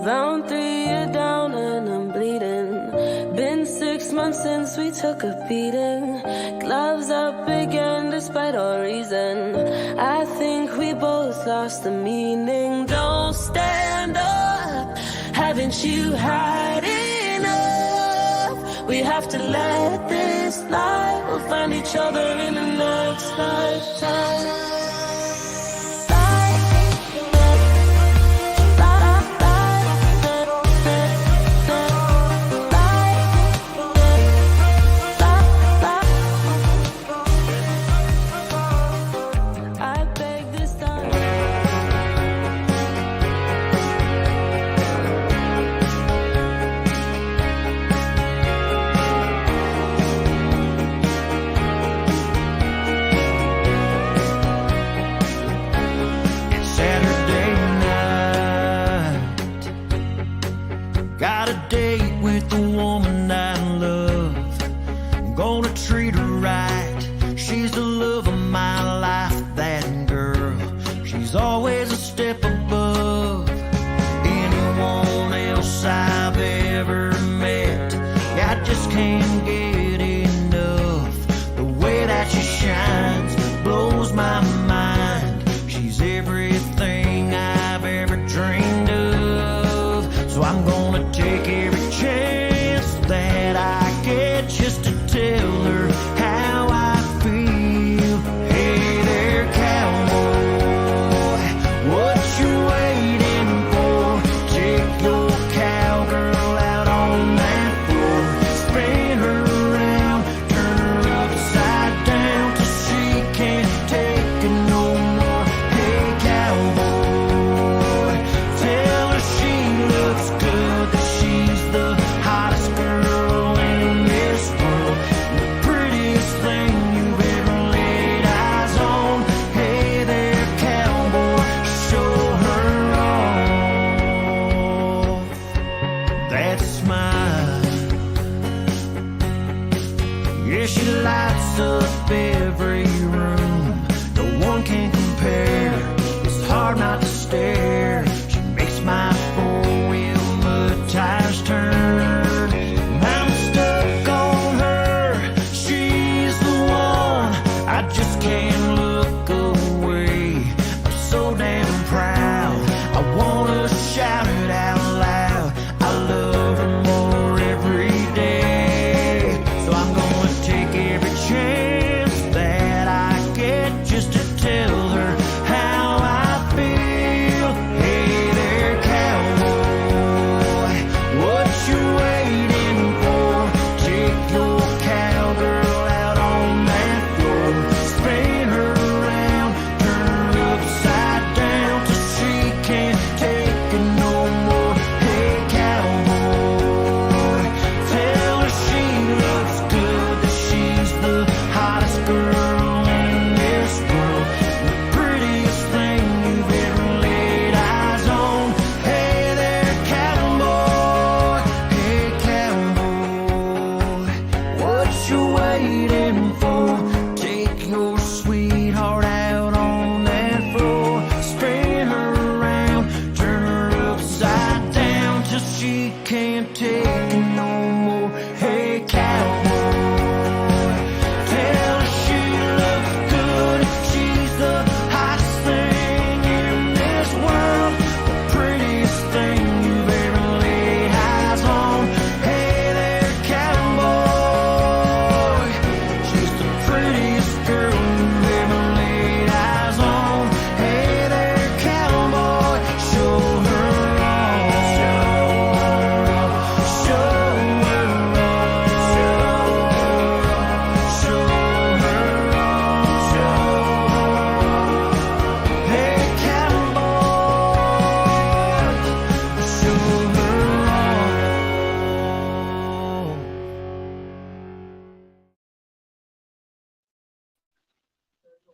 Round 3, you're down and I'm bleeding. Been 6 months since we took a beating. Gloves up again despite all reason. I think we both lost the meaning. Don't stand up, haven't you had enough? We have to let this slide. We'll find each other in the next lifetime.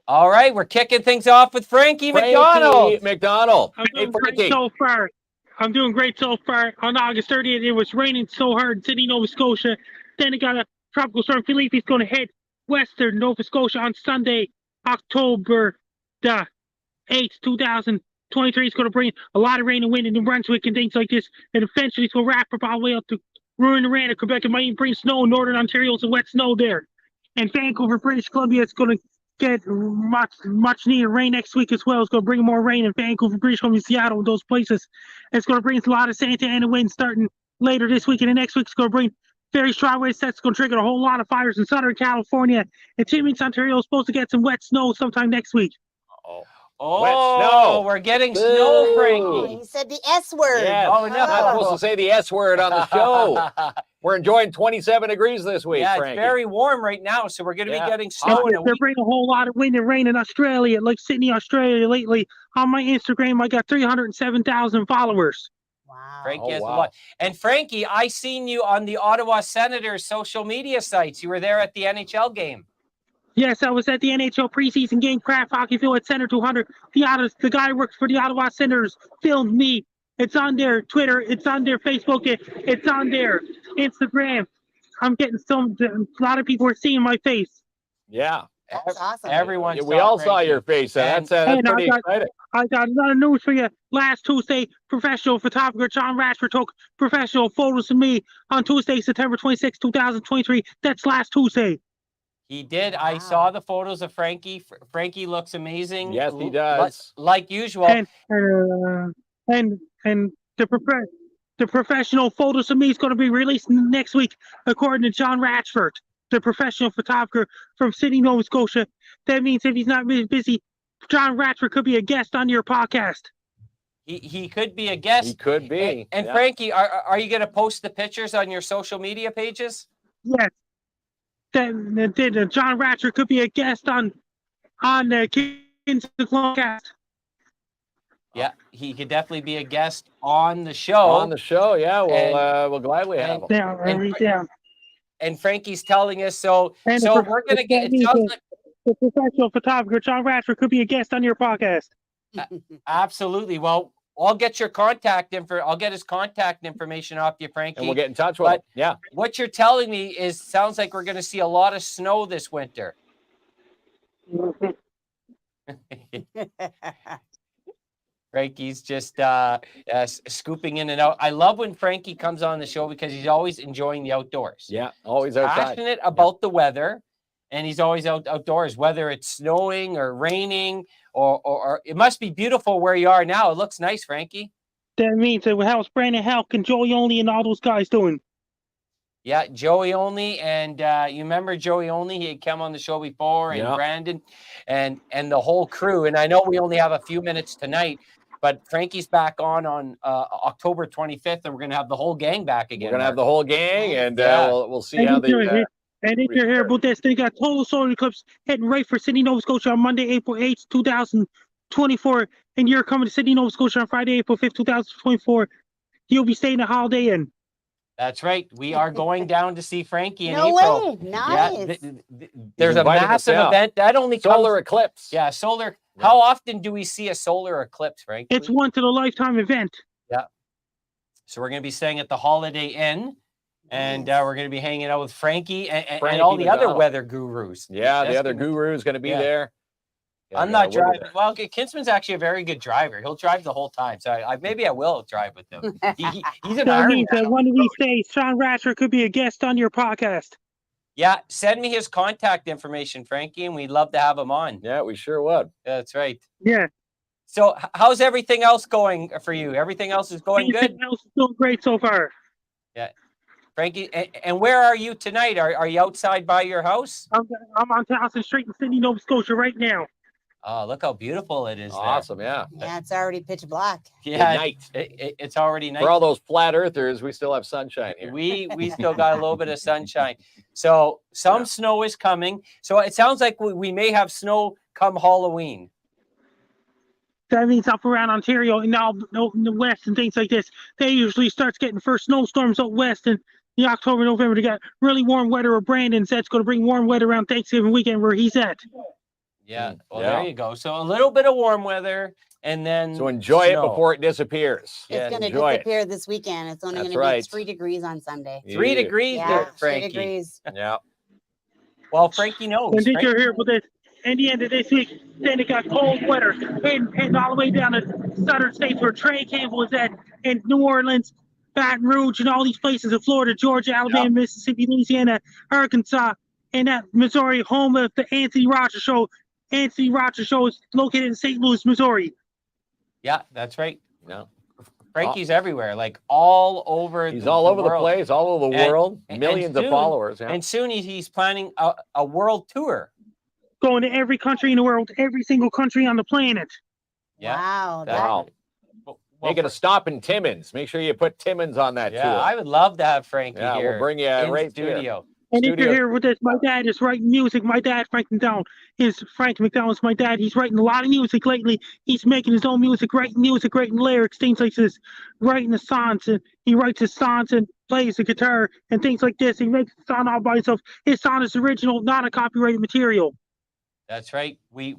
All right, we're kicking things off with Frankie McDonald. I'm doing great so far. I'm doing great so far. On August 30th, it was raining so hard in Sydney, Nova Scotia. Then it got a tropical storm. Philippe is going to head western Nova Scotia on Sunday, October the 8th, 2000. 23 is going to bring a lot of rain and wind in New Brunswick and things like this. And eventually it's going to wrap up all the way up to ruin the rain in Quebec. It might even bring snow. Northern Ontario, some wet snow there. And Vancouver, British Columbia, it's going to get much needed rain next week as well. It's going to bring more rain in Vancouver, British Columbia, Seattle, those places. It's going to bring a lot of Santa Ana wind starting later this week. And the next week it's going to bring very strong wind sets. It's going to trigger a whole lot of fires in Southern California. And Timmins, Ontario is supposed to get some wet snow sometime next week. Oh, wet snow. We're getting snow, Frankie. He said the S word. Yes. Oh, no. Not supposed to say the S word on the show. We're enjoying 27 degrees this week, Yeah, Frankie. it's very warm right now, so we're going to be getting Oh, snow in a they're week. bringing a whole lot of wind and rain in Australia, like Sydney, Australia lately. On my Instagram, I got 307,000 followers. Wow. Frankie has a wow. lot. And Frankie, I seen you on the Ottawa Senators social media sites. You were there at the NHL game. Yes, I was at the NHL preseason game, Craft Hockeyville at Center 200. The guy who works for the Ottawa Senators filmed me. It's on their Twitter. It's on their Facebook. It's on their Instagram. I'm getting a lot of people are seeing my face. Yeah. That's awesome. Everyone We all saw Frankie. your face. And- That's pretty exciting. I got another news for you. Last Tuesday, professional photographer John Rashford took professional photos of me on Tuesday, September 26, 2023. That's last Tuesday. He did. Wow. I saw the photos of Frankie. Frankie looks amazing. Yes, he does. Like usual. And the professional photos of me is going to be released next week, according to John Ratchford, the professional photographer from Sydney, Nova Scotia. That means if he's not busy, John Ratchford could be a guest on your podcast. He could be a guest. He could be. And Yeah. Frankie, are you going to post the pictures on your social media pages? Yes. Then John Ratchford could be a guest on the KINZ and KLOMP cast. Yeah, he could definitely be a guest on the show. On the show, yeah. We'll gladly have him. Down, right down. And Frankie's telling us so. And So we're gonna get. It sounds like the professional photographer John Ratchford could be a guest on your podcast. absolutely. Well, I'll get your contact info. I'll get his contact information off you, Frankie. And we'll get in touch with him. Yeah. What you're telling me is sounds like we're going to see a lot of snow this winter. Frankie's just scooping in and out. I love when Frankie comes on the show because he's always enjoying the outdoors. Yeah. Always outside. Passionate about the weather, and he's always outdoors, whether it's snowing or raining, or it must be beautiful where you are now. It looks nice, Frankie. That means how's Brandon Halk and Joey Only and all those guys doing? Yeah, Joey Only, and you remember Joey Only? He had come on the show before, and Brandon, and the whole crew. And I know we only have a few minutes tonight, but Frankie's back on October 25th, and we're gonna have the whole gang back again. We're gonna have the whole gang, and we'll see And how if they. if you're here about this, they got total solar eclipse heading right for Sydney, Nova Scotia on Monday, April 8th, 2024. And you're coming to Sydney, Nova Scotia on Friday, April 5th, 2024. You'll be staying at Holiday Inn. That's right. We are going down to see Frankie in No April. way. Nice. Yeah, there's a invited us massive down. event that only solar comes, eclipse. Yeah, solar. How often do we see a solar eclipse, Frankie? It's once in a lifetime event. Yeah. So we're going to be staying at the Holiday Inn, and we're going to be hanging out with Frankie and all the other weather gurus. Yeah, That's the other gonna- guru is going to be there. Yeah, I'm not we'll be driving. there. Well, Kinsman's actually a very good driver. He'll drive the whole time. So maybe I will drive with him. He's an That Iron means that Man. one of these days, Sean Ratcher could be a guest on your podcast. Yeah, send me his contact information, Frankie, and we'd love to have him on. Yeah, we sure would. That's right. Yeah. So how's everything else going for you? Everything else is going good? Everything else is doing great so far. Yeah. Frankie, and where are you tonight? Are you outside by your house? I'm on Towson Street in Sydney, Nova Scotia right now. Oh, look how beautiful it is there. Awesome, yeah. Yeah, it's already pitch black. Yeah, Good night. It's already night. For all those flat earthers, we still have sunshine here. We still got a little bit of sunshine. So some snow is coming. So it sounds like we may have snow come Halloween. That means up around Ontario and now in the west and things like this. They usually starts getting first snowstorms out west in the October, November. They got really warm weather where Brandon said it's going to bring warm weather around Thanksgiving weekend where he's at. Yeah, well, Yeah. there you go. So a little bit of warm weather, and then So enjoy snow. it before it disappears. Yeah, It's going to enjoy it. disappear this weekend. It's only That's going to be right. 3 degrees on Sunday. 3 degrees Yeah, there, 3 Frankie. degrees. Yeah. Well, Frankie knows. And did you Frankie hear about this? in the end of this week, then it got cold weather, heading all the way down to southern states where Trey Campbell was at, in New Orleans, Baton Rouge, and all these places in Florida, Georgia, Alabama, Mississippi, Louisiana, Arkansas, and that Missouri, home of the Anthony Rogers Show. Anthony Rogers Show is located in St. Louis, Missouri. Yeah, that's right. Yeah. Frankie's everywhere, like all over. He's all over the place, all over the world, millions of followers. Yeah. And soon he's planning a world tour. Going to every country in the world, every single country on the planet. Yeah. Wow. Wow. Making a stop in Timmins. Make sure you put Timmins on that tour. I would love to have Frankie Yeah, here. we'll bring you in right studio. here. And if you're here with this, my dad is writing music. My dad, Frank McDonald, is my dad. He's writing a lot of music lately. He's making his own music, writing lyrics, things like this, writing the songs. And he writes his songs and plays the guitar and things like this. He makes the song all by himself. His song is original, not a copyrighted material. That's right. We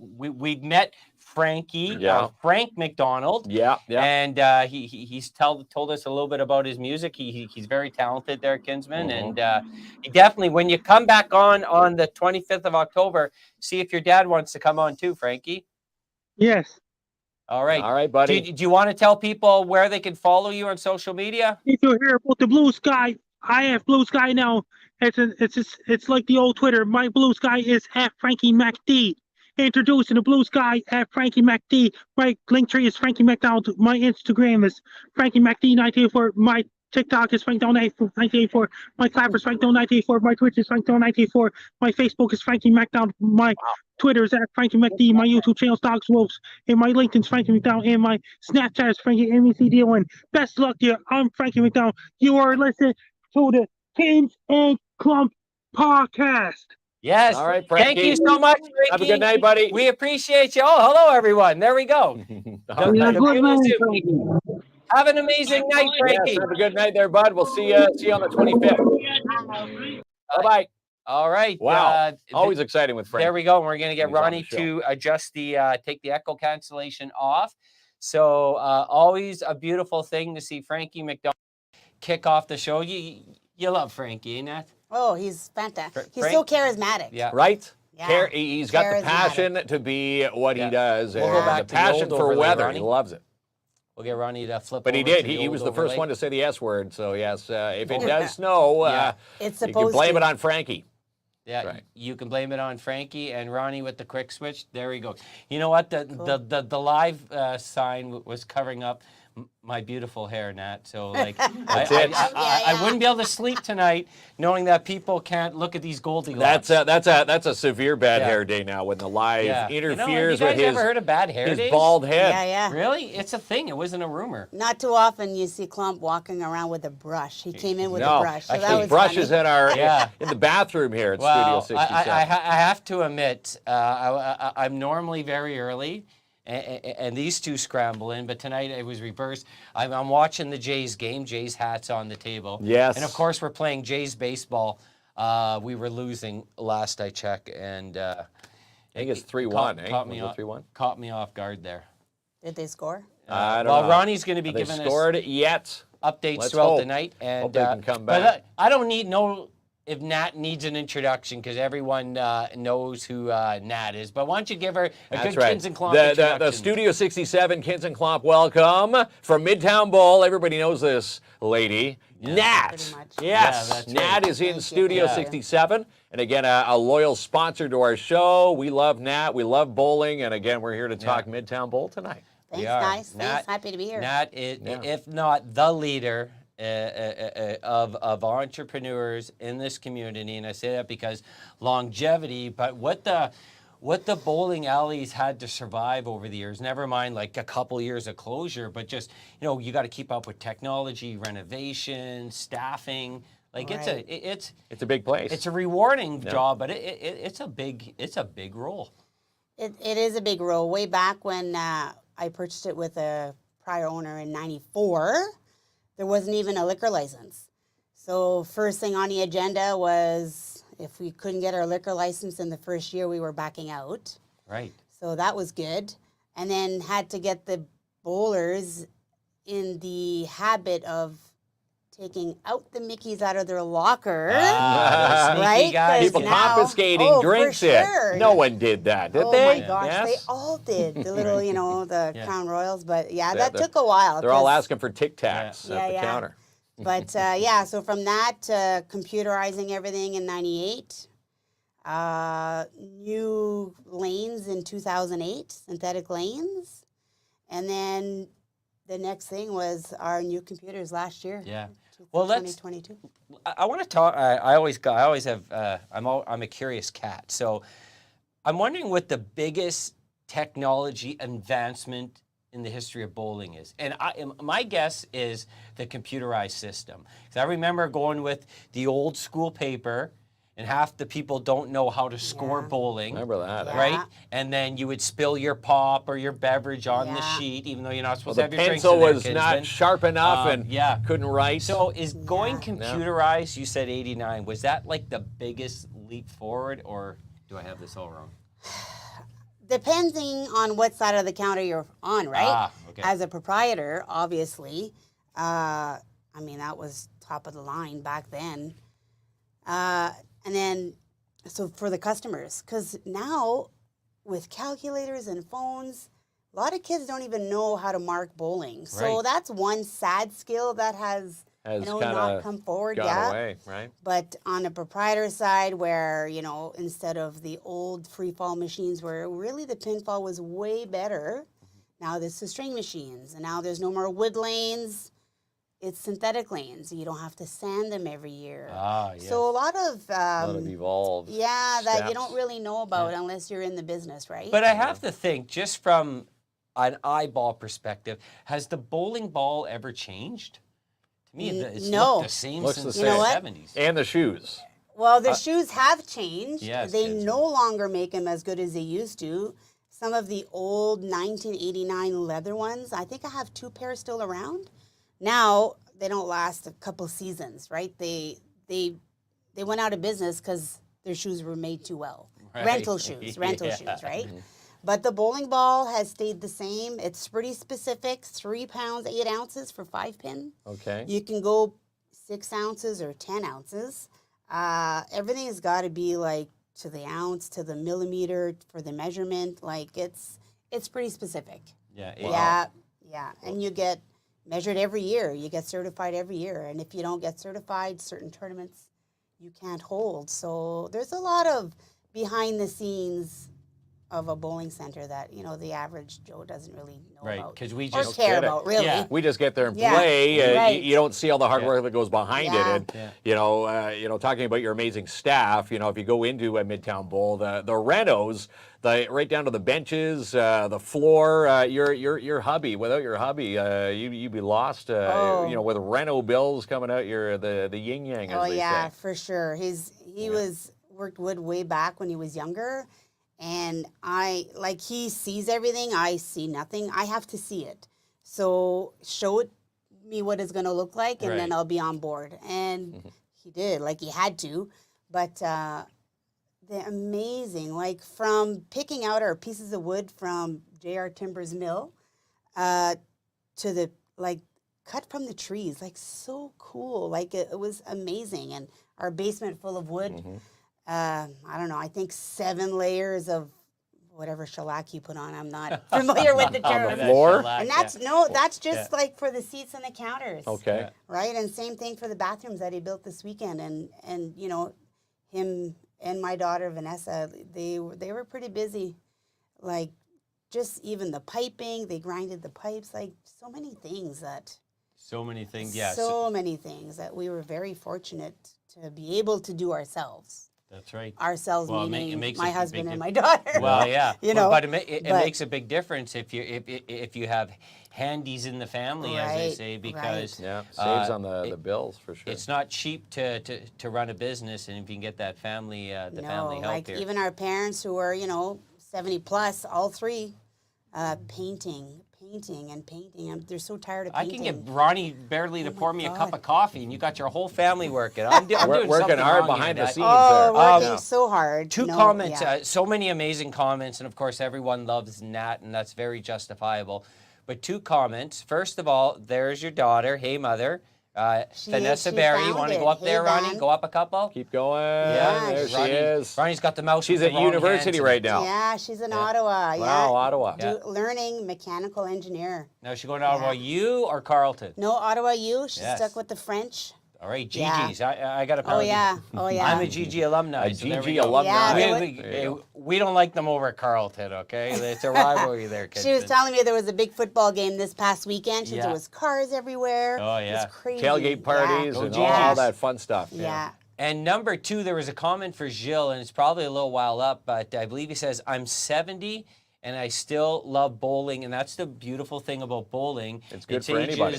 met Frankie, Frank McDonald. Yeah. And he's told us a little bit about his music. He's very talented there, Kinsman. And he definitely, when you come back on the 25th of October, see if your dad wants to come on too, Frankie. Yes. All right. All right, buddy. Do you want to tell people where they can follow you on social media? If you're here about the Blue Sky, I have Blue Sky now. It's like the old Twitter. My Blue Sky is @FrankieMacD. Introducing the Blue Sky @FrankieMacD. My link tree is Frankie McDonald. My Instagram is FrankieMacD984. My TikTok is FrankDonald984. My Clapper is FrankDonald984. My Twitch is FrankDonald984. My Facebook is Frankie McDonald. My Twitter is @FrankieMacD. My YouTube channel is Dogs Wolves. And my LinkedIn is Frankie McDonald. And my Snapchat is Frankie MECDON. Best of luck to you. I'm Frankie McDonald. You are listening to the KINZ and KLOMP podcast. Yes. All right, Frankie. Thank you so much, Frankie. Have a good night, buddy. We appreciate you. Oh, hello, everyone. There we go. All right. Have an amazing night, Frankie. Yes, have a good night there, bud. We'll see you on the 25th. Bye-bye. All right. Wow. Always exciting with Frankie. There we go. We're going to get He's on Ronnie the show. to adjust take the echo cancellation off. So always a beautiful thing to see Frankie McDonald kick off the show. You love Frankie, ain't that? Oh, he's fantastic. He's Frank? so charismatic. Yeah. Right? Yeah. He's got the passion to be what he does. We'll and go back the to the passion old for overlay, weather. Ronnie. He loves it. We'll get Ronnie to flip But he over did. to the He was old the first overlay. one to say the S word. So, yes, if it does snow, It's you supposed can blame to. it on Frankie. Yeah, Right. You can blame it on Frankie and Ronnie with the quick switch. There he goes. You know what? The live sign was covering up my beautiful hair, Nat. So like, I wouldn't be able to sleep tonight knowing that people can't look at these Goldilocks. That's a severe bad hair day now when the live interferes have you guys with ever heard of bad hair his days? bald head. Yeah. Really? It's a thing. It wasn't a rumor. Not too often you see Klump walking around with a brush. He came in with a brush. So that actually, was brushes funny. in the bathroom here at Well, Studio 67. I have to admit, I'm normally very early. And these two scramble in, but tonight it was reversed. I'm watching the Jays game. Jays hats on the table. Yes. And of course we're playing Jays baseball. We were losing last I checked, and I think it's 3-1. Caught me off guard there. Did they score? I don't know. Ronnie's going to be Have they giving scored us yet? updates Let's throughout hope. the night, and Hope they can come back. But I don't know if Nat needs an introduction because everyone knows who Nat is. But why don't you give her a good KINZ and KLOMP introduction? The Studio 67 KINZ and KLOMP welcome from Midtown Bowl. Everybody knows this lady. Nat. Pretty much. Yes. that's Nat right. is in Thank Studio you. 67. And again, a loyal sponsor to our show. We love Nat. We love bowling. And again, we're here to talk Midtown Bowl tonight. Thanks, are. guys. Nat- Thanks. Happy to be here. Nat is, if not the leader of entrepreneurs in this community, and I say that because longevity, but what the bowling alleys had to survive over the years, never mind like a couple years of closure, but just, you got to keep up with technology, renovation, staffing. Like Right. It's a big place. it's a rewarding job, but it's a big role. It is a big role. Way back when I purchased it with a prior owner in '94, there wasn't even a liquor license. So first thing on the agenda was if we couldn't get our liquor license in the first year, we were backing out. Right. So that was good. And then had to get the bowlers in the habit of taking out the Mickeys out of their locker. Ah, those sneaky Right? guys. People now- confiscating Oh, for drinks sure. No one did that, did Oh they? my gosh, Yes? they all did. The little, the Yeah. Crown Royals, but yeah, Yeah, that they're- took a while. They're all 'cause- asking for Tic Tacs Yeah, at the yeah. counter. But yeah, so from that to computerizing everything in '98, new lanes in 2008, synthetic lanes, and then the next thing was our new computers last year. Yeah. Well, let's. 2022. I want to talk. I always have. I'm a curious cat. So, I'm wondering what the biggest technology advancement in the history of bowling is, and my guess is the computerized system. Because I remember going with the old school paper, and half the people don't know how to score bowling. Remember that? Yeah. Right, and then you would spill your pop or your beverage on the Yeah. sheet, even though you're not Well, supposed the to have your drinks pencil in there, was kids, not then. sharp enough and yeah. couldn't write. So is going Yeah. computerized, you said 89, was that like the biggest leap forward, or do I have this all wrong? Depending on what side of the counter you're on, right? Ah, okay. As a proprietor, obviously, I mean, that was top of the line back then. And then, so for the customers, because now with calculators and phones, a lot of kids don't even know how to mark bowling. So Right. that's one sad skill that has Has not kinda come forward Gone yet. away, right? But on the proprietor side, where, instead of the old free fall machines where really the pinfall was way better, now there's the string machines, and now there's no more wood lanes. It's synthetic lanes. You don't have to sand them every year. Ah, yes. So a lot of, A lot of evolved. that you steps. don't really know about unless you're in the business, right? But I have to think, just from an eyeball perspective, has the bowling ball ever changed? To me, it's no. looked the same Looks since the the same. You know what? 70s. And the shoes. Well, the shoes have changed. Yes, They kids. no longer make them as good as they used to. Some of the old 1989 leather ones, I think I have 2 pairs still around. Now, they don't last a couple seasons, right? They went out of business because their shoes were made too well. Right. Rental shoes, Yeah. shoes, right? But the bowling ball has stayed the same. It's pretty specific, 3 pounds, 8 ounces for 5-pin. Okay. You can go 6 ounces or 10 ounces. Everything's got to be like to the ounce, to the millimeter for the measurement. Like it's pretty specific. Yeah. Yeah. And you get measured every year. You get certified every year. And if you don't get certified, certain tournaments you can't hold. So there's a lot of behind the scenes of a bowling center that, the average Joe doesn't really know Right, about. because we Or just care get it. about, really. Yeah. We just get there and Yeah, play. right. You don't see all the hard Yeah. work that goes behind Yeah. it. And talking about your amazing staff. If you go into a Midtown Bowl, the renos, right down to the benches, the floor, your hubby. Without your hubby, you'd be lost. With reno bills coming out, you're the yin yang. As Oh they yeah, say. for sure. He worked wood way back when he was younger, and he sees everything. I see nothing. I have to see it. So show me what it's gonna look like, and then Right. I'll be on board. And he did, he had to. But they're amazing. From picking out our pieces of wood from J.R. Timber's mill, to the cut from the trees, so cool. It was amazing. And our basement full of wood. I don't know, I think 7 layers of whatever shellac you put on. I'm not familiar with the On the term. floor? And that's just for the seats and the counters. Okay. Yeah. Right? And same thing for the bathrooms that he built this weekend. And him and my daughter Vanessa, they were pretty busy. Just even the piping, they grinded the pipes, so many things that So many things. Yeah. so many things that we were very fortunate to be able to do ourselves. That's right. Ourselves Well, it meaning makes my a big husband and dif- my daughter. Well, yeah. But it but- makes a big difference if you have handies in the family, as they Right, say, because Yeah, saves on the it- bills for sure. it's not cheap to run a business, and if you can get that family, family help here. Even our parents who are 70 plus, all 3, painting. They're so tired of I painting. can get Ronnie Barely to Oh my pour me a cup God. of coffee, and you got your whole family working. I'm doing Working something hard wrong behind here, the Dad. scenes Oh, there. working so hard. Two No, comments, yeah. so many amazing comments, and of course everyone loves Nat, and that's very justifiable. But 2 comments. First of all, there's your daughter. Hey, mother. Vanessa Berry, you want to go up there, Ronnie? Go up a couple? Keep going. Yeah, there she Ronnie, is. Ronnie's got the mouse. She's with at the wrong university hands. right now. Yeah, she's in Ottawa. Wow, Ottawa. Learning mechanical engineer. Now, is she going to Ottawa U or Carleton? No, Ottawa U. She's stuck with the French. All right, Gigi's. I got a Oh, yeah. Oh, yeah. I'm a Gigi alumni. A so there Gigi we go. alumni. Yeah, We don't like them over at Carleton, okay? It's a rivalry there, kids. She was telling me there was a big football game this past weekend. There was cars everywhere. Oh, yeah. It was crazy. Tailgate parties and all that fun stuff. Yeah. And number 2, there was a comment for Gilles, and it's probably a little while up, but I believe he says, I'm 70 and I still love bowling, and that's the beautiful thing about bowling. It's good for anybody.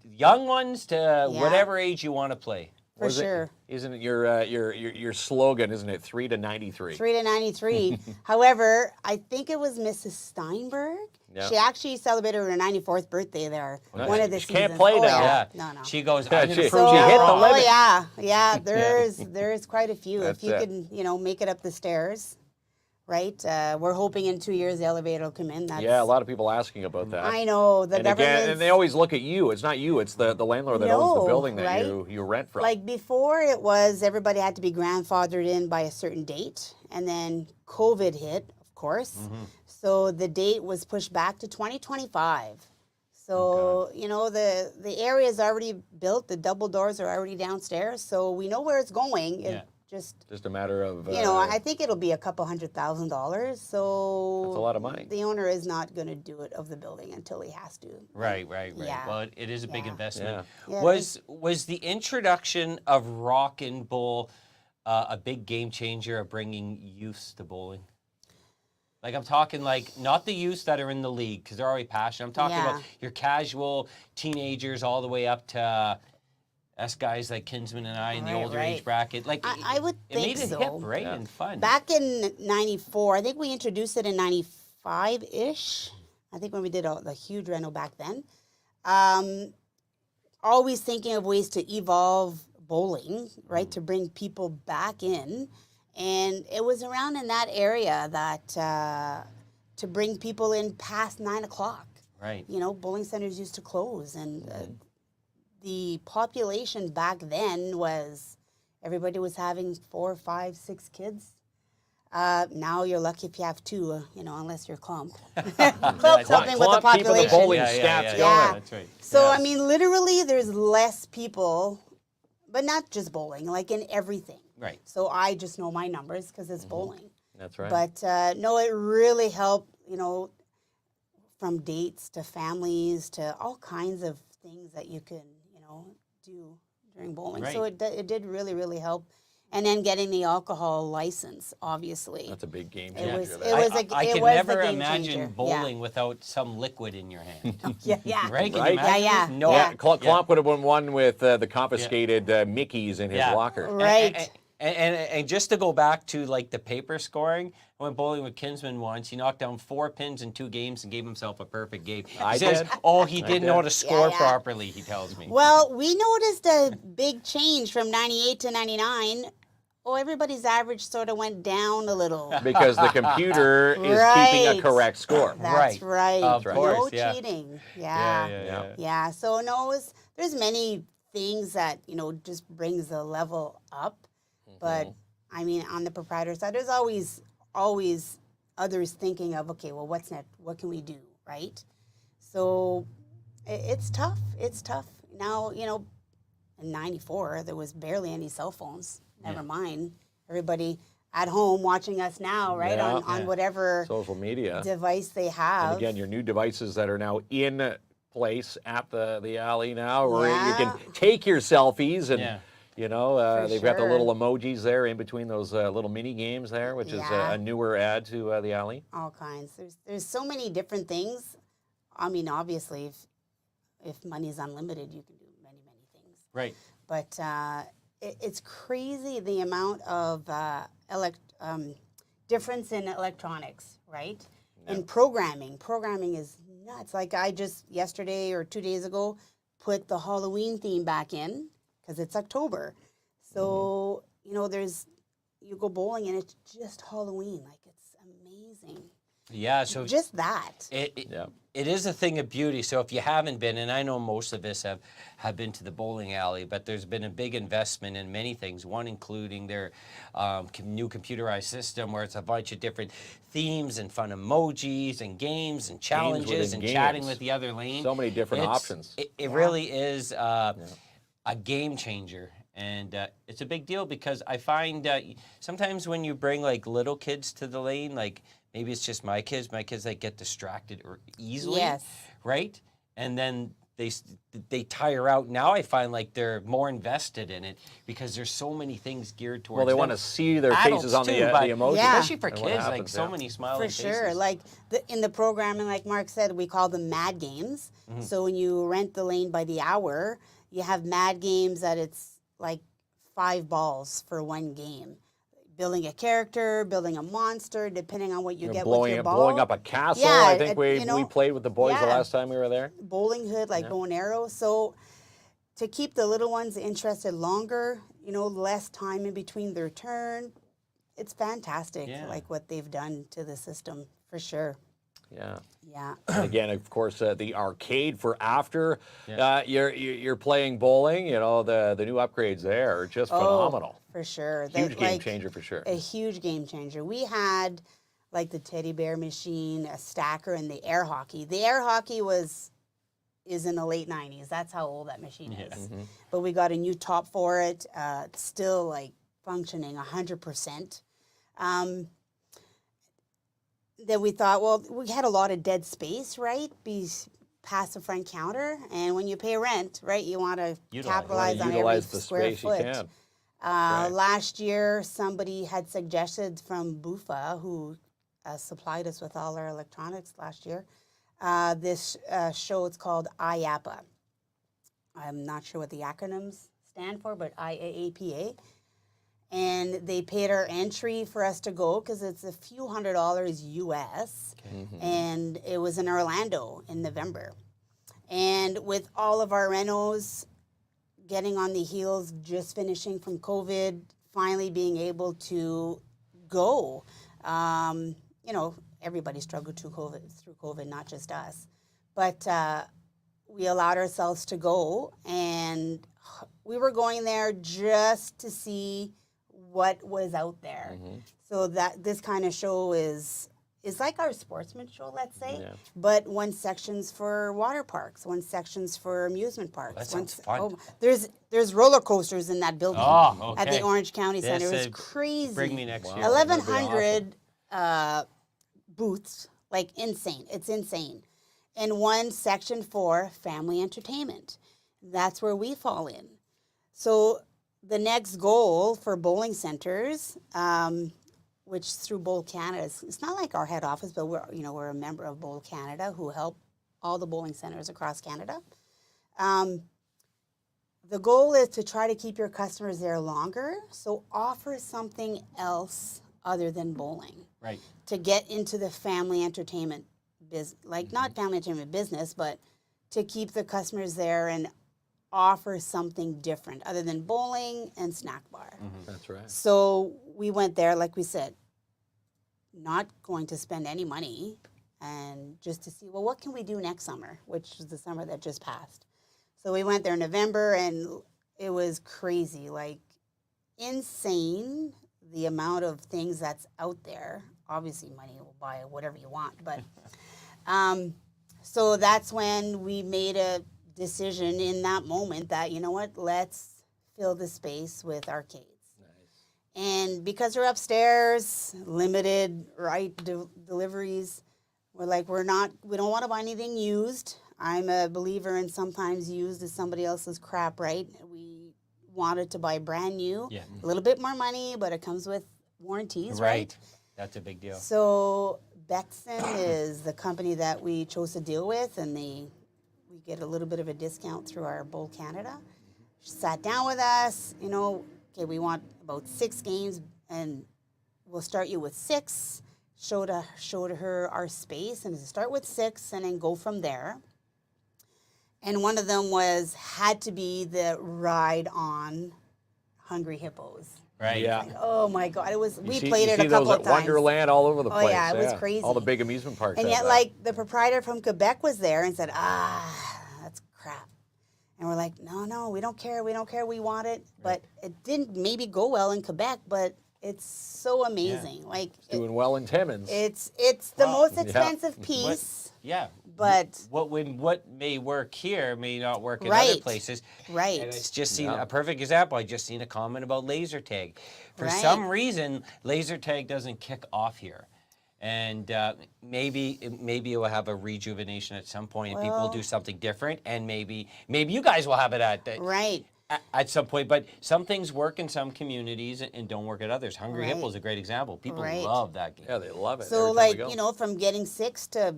Young ones to whatever age you want to play. For sure. Isn't it your slogan, isn't it? 3 to 93. 3 to 93. However, I think it was Mrs. Steinberg. Yeah. She actually celebrated her 94th birthday there. Nice. One of the She can't seasons. play Oh, now. Yeah. Yeah. No. She goes, Yeah, I'm gonna she- prove she you hit the wrong. limit. Yeah. There's quite a few. That's if you it. can, make it up the stairs, right? We're hoping in 2 years the elevator will come in. That's, Yeah, a lot of people asking about that. I know the And government. again, and they always look at you. It's not you. It's the landlord that owns the building that right? you rent from. Like before, it was everybody had to be grandfathered in by a certain date, and then COVID hit, of course. Mm-hmm. So the date was pushed back to 2025. So the area is already built. The double doors are already downstairs, so we know where it's going. Yeah. Just a matter of I think it'll be a couple $100,000. So That's a lot of money. The owner is not going to do it of the building until he has to. Right. Yeah. Well, it is a big investment. Yeah, Was the introduction of Rock and Bowl a big game changer of bringing youths to bowling? Like I'm talking not the youths that are in the league because they're already passionate. I'm talking about your casual teenagers all the way up to us guys like Kinsman and I in the older age bracket. I would it think made it so. hip, right, and fun. Back in 94, I think we introduced it in 95-ish. I think when we did the huge reno back then. Always thinking of ways to evolve bowling, right, to bring people back in. And it was around in that area that to bring people in past 9 o'clock. Right. Bowling centers used to close, and the population back then was everybody was having 4, 5, 6 kids. Now you're lucky if you have 2, unless you're KLOMP. KLOMP's helping with the Keeping the population. bowling Yeah, stats yeah. going. That's right. So, Yes. I mean, literally there's less people, but not just bowling, like in everything. Right. So I just know my numbers because it's bowling. That's right. But no, it really helped, from dates to families to all kinds of things that you can, do during bowling. So Right. it did really, really help. And then getting the alcohol license, obviously. That's a big game It changer. was- that. it was a- I it can was the never game imagine changer. bowling without some liquid in your hand. Yeah. Right? Can Right? you imagine? Yeah. No. Yeah. KLOMP would have won one with the confiscated Mickeys in his Yeah. locker. Right. And just to go back to the paper scoring, I went bowling with Kinsman once. He knocked down 4 pins in 2 games and gave himself a perfect game. I He says, did. he didn't know how to score Yeah, yeah. properly, he tells me. Well, we noticed a big change from 98 to 99. Oh, everybody's average sort of went down a little. Because the computer is keeping a Right. correct score. That's right. Of No course, yeah. cheating. Yeah. Yeah, so no, there's many things that, just brings the level up. But, I mean, on the proprietor side, there's always others thinking of, okay, well, what's next? What can we do, right? So it's tough. It's tough. Now, in 94, there was barely any cell phones. Never mind. Everybody at home watching us now, right, Yeah. on whatever Social media. device they have. And again, your new devices that are now in place at the alley now, where you can take your selfies and, they've got the sure. little emojis there in between those little mini games there, which is Yeah. a newer add to the alley. All kinds. There's so many different things. I mean, obviously, if money's unlimited, you can do many, many things. Right. But it's crazy the amount of difference in electronics, right? And programming. Programming is nuts. Like I just yesterday or 2 days ago put the Halloween theme back in because it's October. So, you go bowling and it's just Halloween. Like it's amazing. Yeah, so just that. It is a thing of beauty. So if you haven't been, and I know most of us have been to the bowling alley, but there's been a big investment in many things, one including their new computerized system where it's a bunch of different themes and fun emojis and games and challenges and chatting with the other lane. So many different options. It really is a game changer. And it's a big deal because I find sometimes when you bring like little kids to the lane, like maybe it's just my kids like get distracted or easily, right? And then they tire out. Now I find like they're more invested in it because there's so many things geared towards Well, they them. want to see their faces on the emoji. Especially for kids, like so many smiling faces. For sure. Like in the programming, like Mark said, we call them mad games. So when you rent the lane by the hour, you have mad games that it's like 5 balls for one game. Building a character, building a monster, depending on what you get with your ball. Blowing up a castle, Yeah, I think we played with the boys the last time we were there. Bowling hood, like bow and arrow. So to keep the little ones interested longer, less time in between their turn, it's fantastic, like what they've done to the system, for sure. Yeah. Yeah. And again, of course, the arcade for after you're playing bowling. The new upgrades there are just phenomenal. For sure. Huge game changer for sure. A huge game changer. We had like the teddy bear machine, a stacker, and the air hockey. The air hockey is in the late 90s. That's how old that machine is. But we got a new top for it. It's still like functioning 100%. Then we thought, well, we had a lot of dead space, right? Past the front counter. And when you pay rent, right, you want to capitalize on every square foot. You can. Last year, somebody had suggested from Bufa, who supplied us with all our electronics last year, this show. It's called IAPA. I'm not sure what the acronyms stand for, but IAAPA. And they paid our entry for us to go because it's a few $100 US. And it was in Orlando in November. And with all of our renos getting on the heels, just finishing from COVID, finally being able to go. Everybody struggled through COVID, not just us. But we allowed ourselves to go, and we were going there just to see what was out there. So that this kind of show is like our sportsman show, let's say, but one section's for water parks, one section's for amusement parks. That sounds fun. There's roller coasters in that building at the Orange County Center. It was crazy. Bring me next year. 1,100 booths, like insane. It's insane. And one section for family entertainment. That's where we fall in. So the next goal for bowling centers, which is through Bowl Canada, it's not like our head office, but we're a member of Bowl Canada who help all the bowling centers across Canada. The goal is to try to keep your customers there longer, so offer something else other than bowling. Right. To get into the family entertainment business, not family entertainment business, but to keep the customers there and offer something different other than bowling and snack bar. That's right. So we went there, like we said, not going to spend any money and just to see, well, what can we do next summer, which is the summer that just passed. So we went there in November, and it was crazy, like insane, the amount of things that's out there. Obviously, money will buy whatever you want, but so that's when we made a decision in that moment that, let's fill the space with arcades. Nice. And because we're upstairs, limited, deliveries, we're like, we don't want to buy anything used. I'm a believer in sometimes used is somebody else's crap, right? We wanted to buy brand new, a little bit more money, but it comes with warranties, right? That's a big deal. So Betson is the company that we chose to deal with, and we get a little bit of a discount through our Bowl Canada. She sat down with us, okay, we want about 6 games, and we'll start you with 6. Showed her our space, and start with 6, and then go from there. And one of them had to be the ride-on Hungry Hippos. Right. Yeah. Like, oh my God, it was. We You played see it a couple those of at times. Wonderland all over the Oh, place. yeah, it was crazy. All the big amusement parks. And have yet, that. like, the proprietor from Quebec was there and said, that's crap. And we're like, no, we don't care. We don't care. We want it. But it didn't maybe go well in Quebec, but it's so amazing. Like, doing well in Timmins. it's the most expensive piece. But what may work here may not work in Right. other places. Right. And it's just seen a perfect example. I just seen a comment about laser tag. For Right. some reason, laser tag doesn't kick off here. And maybe it will have a rejuvenation at some point, and people will do something different. And maybe you guys will have it Right. at some point. But some things work in some communities and don't work at others. Hungry Right. Hippo is a great example. People Right. love that game. Yeah, they love it. So, every time we like, go. you know, from getting 6 to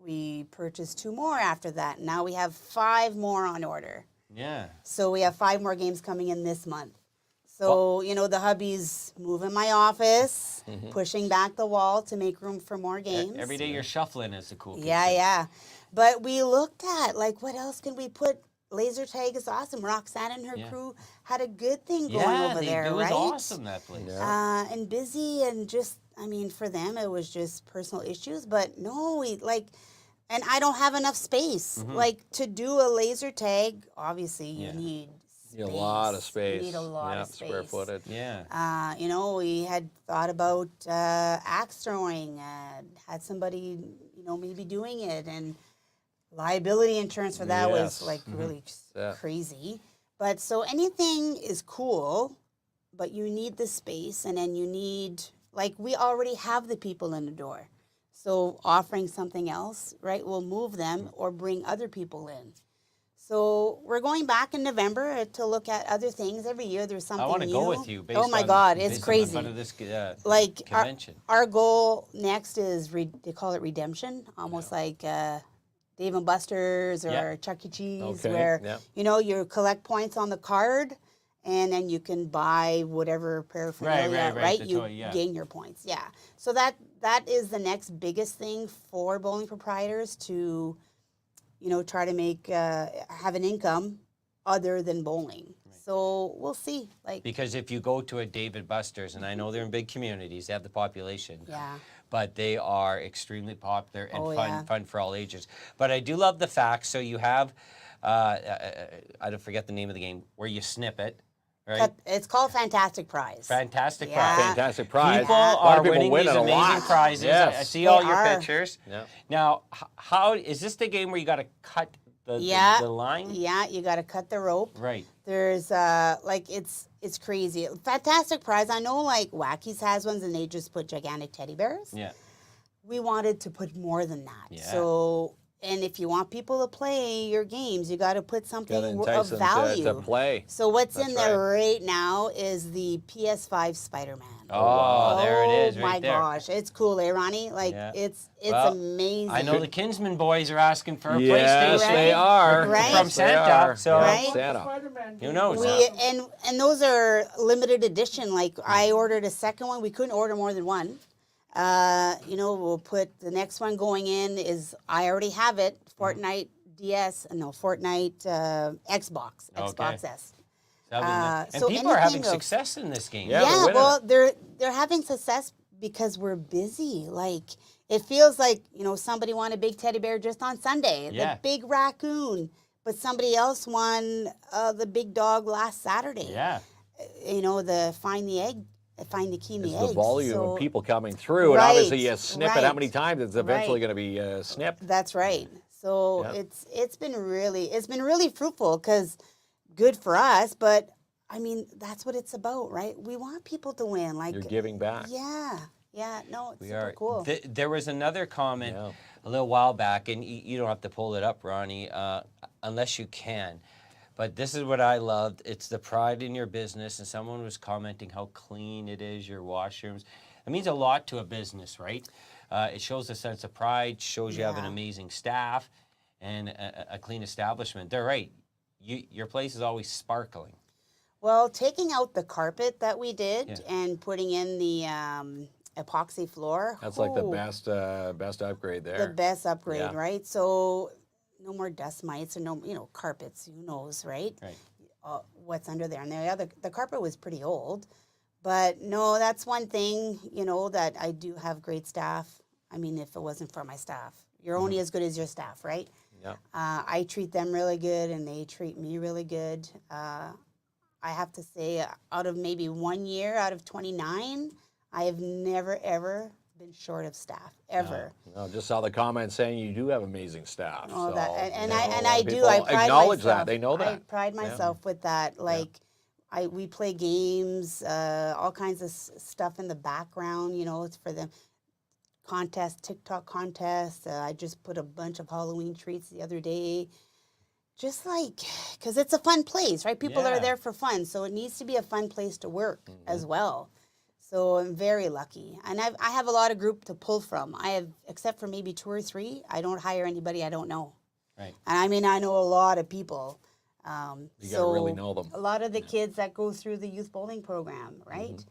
we purchased 2 more after that. Now we have 5 more on order. Yeah. So we have 5 more games coming in this month. So, you know, the hubby's moving my office, pushing back the wall to make room for more games. Every day you're shuffling is a cool kid Yeah, thing. yeah. But we looked at, like, what else can we put? Laser tag is awesome. Roxanne and her crew had a good thing going over there, it was right? awesome, that place. And busy and just, I mean, for them, it was just personal issues. But no, we, like, and I don't have enough space. Like, to do a laser tag, obviously, you need You need a lot of space. You need a lot of space. Square footage. Yeah. You know, we had thought about axe throwing, had somebody, you know, maybe doing it, and liability insurance for that was like really crazy. But so anything is cool, but you need the space, and then you need, like, we already have the people in the door. So offering something else, right, will move them or bring other people in. So we're going back in November to look at other things. Every year there's something new. I want to go with you. Based Oh my on- God, it's based on crazy. the fun of this Like convention. our goal next is they call it redemption, almost like Dave and Buster's or Chuck E. Cheese, Okay, where you know you collect points on the card, and then you can buy whatever paraphernalia, right, the You toy, gain your points, So that is the next biggest thing for bowling proprietors to, you know, try to make have an income other than bowling. So we'll see. Like, Because if you go to a David Buster's, and I know they're in big communities, they have the population. Yeah. But they are extremely popular and Oh, fun, yeah. fun for all ages. But I do love the fact. So you have, I don't forget the name of the game, where you snip it, right? it's called Fantastic Prize. Fantastic Yeah. prize. Fantastic prize. People A lot are of people winning win these it a amazing lot. prizes. Yes. I see They all your are. pictures. Yeah. Now, how is this the game where you got to cut the line? Yeah, you got to cut the rope. Right. There's like it's crazy. Fantastic Prize. I know like Wackies has ones and they just put gigantic teddy bears. Yeah. We wanted to put more than that. Yeah. So, and if you want people to play your games, you got to put something Gotta of entice them value. to play. So what's That's in there right now is the PS5 Spider-Man. Oh, there it is, right my there. gosh, it's cool, eh, Ronnie? Like Yeah. it's Well, amazing. I know the Kinsman boys are asking for a Yes, PlayStation. they are. Right. From Yes, Santa, they are. so- Yeah, Right. Santa. Who knows? And those are limited edition. Like I ordered a second one. We couldn't order more than one. You know, we'll put the next one going in is I already have it. Fortnite Xbox S. And so people are having anything of- success in this game. Yeah, they're winning well, they're having success because we're busy. Like it feels like, you know, somebody won a big teddy bear just on Sunday, Yeah. the big raccoon, but somebody else won the big dog last Saturday. Yeah. You know, find the key in the It's egg. the volume So- of people coming through, and Right, obviously you snip it how right. many times, it's eventually Right. going to be snipped. That's right. So Yep. it's been really fruitful because good for us, but I mean that's what it's about, right? We want people to win. Like You're giving back. yeah, no, it's We super are. cool. There was another comment Yeah. a little while back, and you don't have to pull it up, Ronnie, unless you can. But this is what I loved. It's the pride in your business, and someone was commenting how clean it is, your washrooms. It means a lot to a business, right? It shows a sense of pride, shows you have an Yeah. amazing staff, and a clean establishment. They're right. Your place is always sparkling. Well, taking out the carpet that we did Yeah. and putting in the epoxy floor. That's like the ooh, best upgrade there. the best upgrade, Yeah. right? So no more dust mites or no, carpets. Who knows, right? Right. what's under there. And the carpet was pretty old. But no, that's one thing, you know, that I do have great staff. I mean, if it wasn't for my staff, you're only as good as your staff, right? Yeah. I treat them really good and they treat me really good. I have to say, out of maybe 1 year out of 29, I have never, ever been short of staff, ever. No, just saw the comments saying you do have amazing staff. Oh, so, that, and you know, I do. people I pride acknowledge myself. that. They know that. I pride myself with that. Like, we play games, all kinds of stuff in the background. You know, it's for them. TikTok contests. I just put a bunch of Halloween treats the other day. Just like, because it's a fun place, right? People are there for fun, so it needs to be a fun place to work as well. So I'm very lucky, and I have a lot of group to pull from. I have, except for maybe 2 or 3, I don't hire anybody I don't know. Right. And I mean, I know a lot of people. You gotta really know them. A lot of the kids that go through the youth bowling program, right?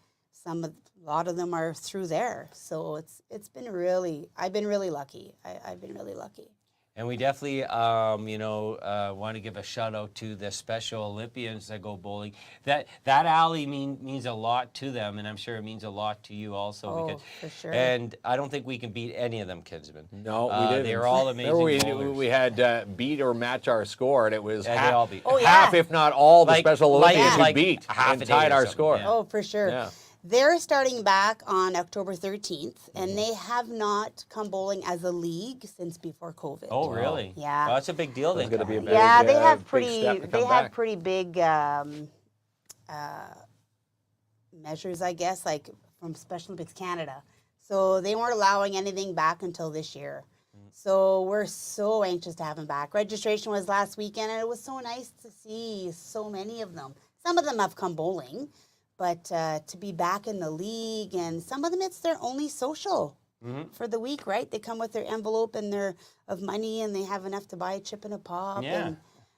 A lot of them are through there. So it's been really, I've been really lucky. I've been really lucky. And we definitely, want to give a shout out to the Special Olympians that go bowling. That alley means a lot to them, and I'm sure it means a lot to you also. Oh, for sure. And I don't think we can beat any of them, Kinsman. No, we didn't. They're all amazing bowlers. We had beat or match our score, and it was they all beat. half, if not all, the Special Olympians who beat half and tied our score. Yeah. Oh, for sure. Yeah. They're starting back on October 13th, and they have not come bowling as a league since before COVID. Oh, really? Yeah. Well, that's a big deal. That's Then. going to be a big, Yeah, they have big pretty. step to They come have back. pretty big measures, I guess, like from Special Olympics Canada. So they weren't allowing anything back until this year. So we're so anxious to have them back. Registration was last weekend, and it was so nice to see so many of them. Some of them have come bowling, but to be back in the league, and some of them it's their only social for the week, right? They come with their envelope and of money, and they have enough to buy a chip and a pop. Yeah. And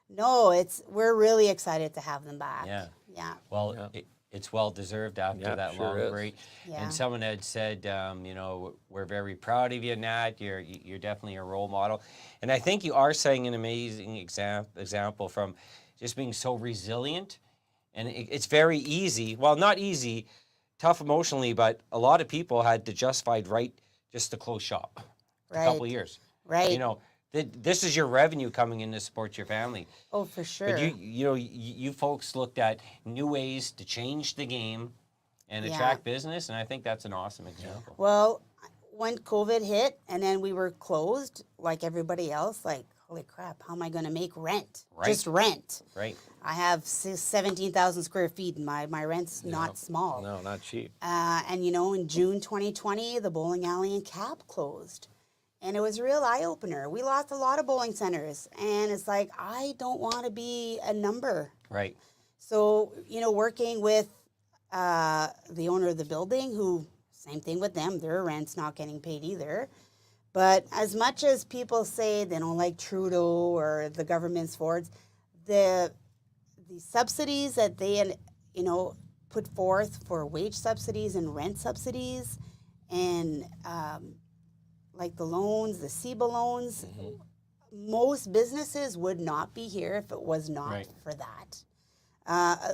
no, we're really excited to have them back. Yeah. Yeah. Well, it's well deserved after that sure long is. break. Yeah. And someone had said, we're very proud of you, Nat. You're definitely a role model. And I think you are setting an amazing example from just being so resilient. And it's very easy. Well, not easy, tough emotionally, but a lot of people had the justified right just to close shop Right. a couple of years. Right. You know, this is your revenue coming in to support your family. Oh, for sure. But you folks looked at new ways to change the game and Yeah. attract business, and I think that's an awesome example. Well, when COVID hit and then we were closed, like everybody else, like, holy crap, how am I going to make rent? Right. Just rent. Right. I have 17,000 square feet, and my rent's not small. No, not cheap. And, in June 2020, the bowling alley in Cap closed. And it was a real eye-opener. We lost a lot of bowling centers. And it's like, I don't want to be a number. Right. So, working with the owner of the building, who, same thing with them, their rent's not getting paid either. But as much as people say they don't like Trudeau or the government's forwards, the subsidies that they, put forth for wage subsidies and rent subsidies and like the loans, the CEBA loans, most businesses would not be here if it was not for that.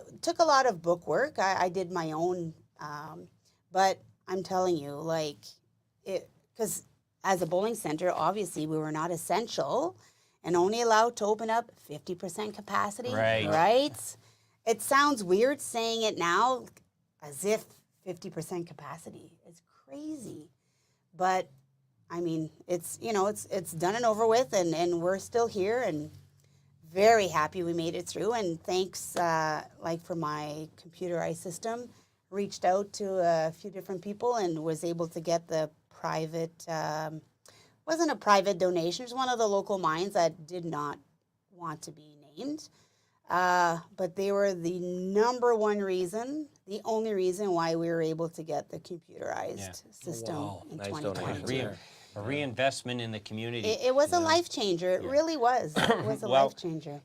It took a lot of book work. I did my own, but I'm telling you, because as a bowling center, obviously we were not essential and only allowed to open up 50% capacity. Right? It sounds weird saying it now as if 50% capacity is crazy. But I mean, it's done and over with, and we're still here and very happy we made it through. And thanks, for my computerized system, reached out to a few different people and was able to get the private, wasn't a private donation, it was one of the local mines that did not want to be named. But they were the number one reason, the only reason why we were able to get the computerized system in Nice 2020. donation. A reinvestment in the community. It was a life changer. It really was. It was a life changer.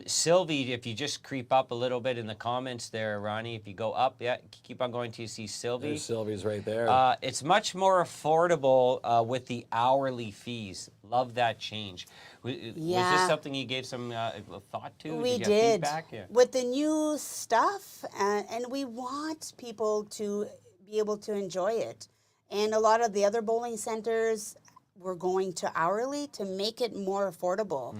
Sylvie, if you just creep up a little bit in the comments there, Ronnie, if you go up, keep on going till you see Sylvie. There's Sylvie's right there. It's much more affordable with the hourly fees. love that change. Was Yeah. this something you gave some thought to? We you get did. feedback? Yeah. With the new stuff, and we want people to be able to enjoy it. And a lot of the other bowling centers, we're going to hourly to make it more affordable.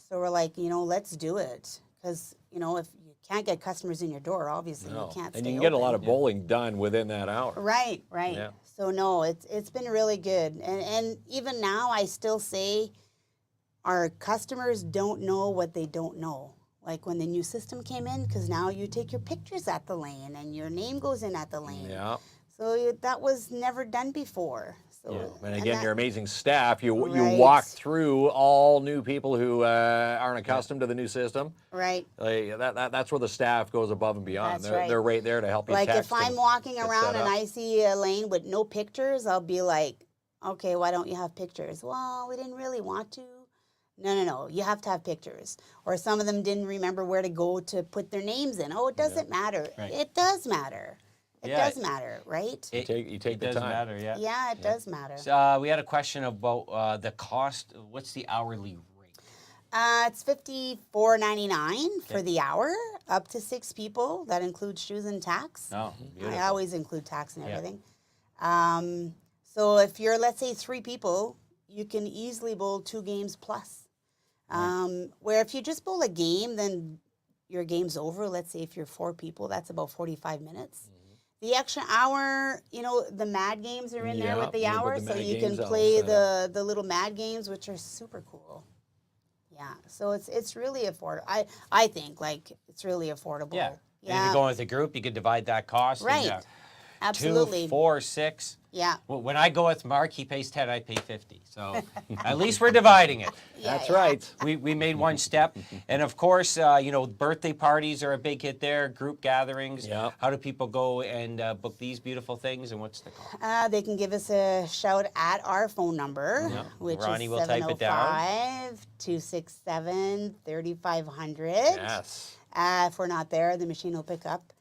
So we're like, let's do it. Because, if you can't get customers in your door, obviously you can't stay And you can get a lot open. of bowling done within that hour. Right. Yeah. So no, it's been really good. And even now I still say our customers don't know what they don't know. Like when the new system came in, because now you take your pictures at the lane and your name goes in at the lane. Yeah. So that was never done before. So And again, your amazing staff, you Right. walk through all new people who aren't accustomed to the new system. Right. That's where the staff goes above and beyond. That's They're right. right there to help you Like text if I'm and walking get around set and up. I see a lane with no pictures, I'll be like, okay, why don't you have pictures? Well, we didn't really want to. No, you have to have pictures. Or some of them didn't remember where to go to put their names in. Oh, it doesn't matter. Right. It does matter. It Yeah. does matter, right? You take It the does time. matter, yeah. Yeah, it does matter. So, we had a question about the cost. What's the hourly rate? It's $54.99 for the hour, up to 6 people. That includes shoes and tax. Oh, beautiful. I always include tax and Yeah. everything. So if you're, let's say, 3 people, you can easily bowl 2 games plus. Where if you just bowl a game, then your game's over. Let's say if you're 4 people, that's about 45 minutes. The extra hour, the mad games are in there with the you put hour, the so mad you can games on, play so- the little mad games, which are super cool. Yeah, so it's really affordable. I think it's really affordable. Yeah. And if Yeah, you're going with a group, you could divide that cost. Right. into absolutely. 2, 4, 6. Yeah. Well, when I go with Mark, he pays 10, I pay 50. So at least we're dividing it. That's right. We made one step. And of course, birthday parties are a big hit there, group gatherings. Yeah. How do people go and book these beautiful things, and what's the cost? They can give us a shout at our phone number, Yeah. which Ronnie is will type it down. 705-267-3500. Yes. If we're not there, the machine will pick up.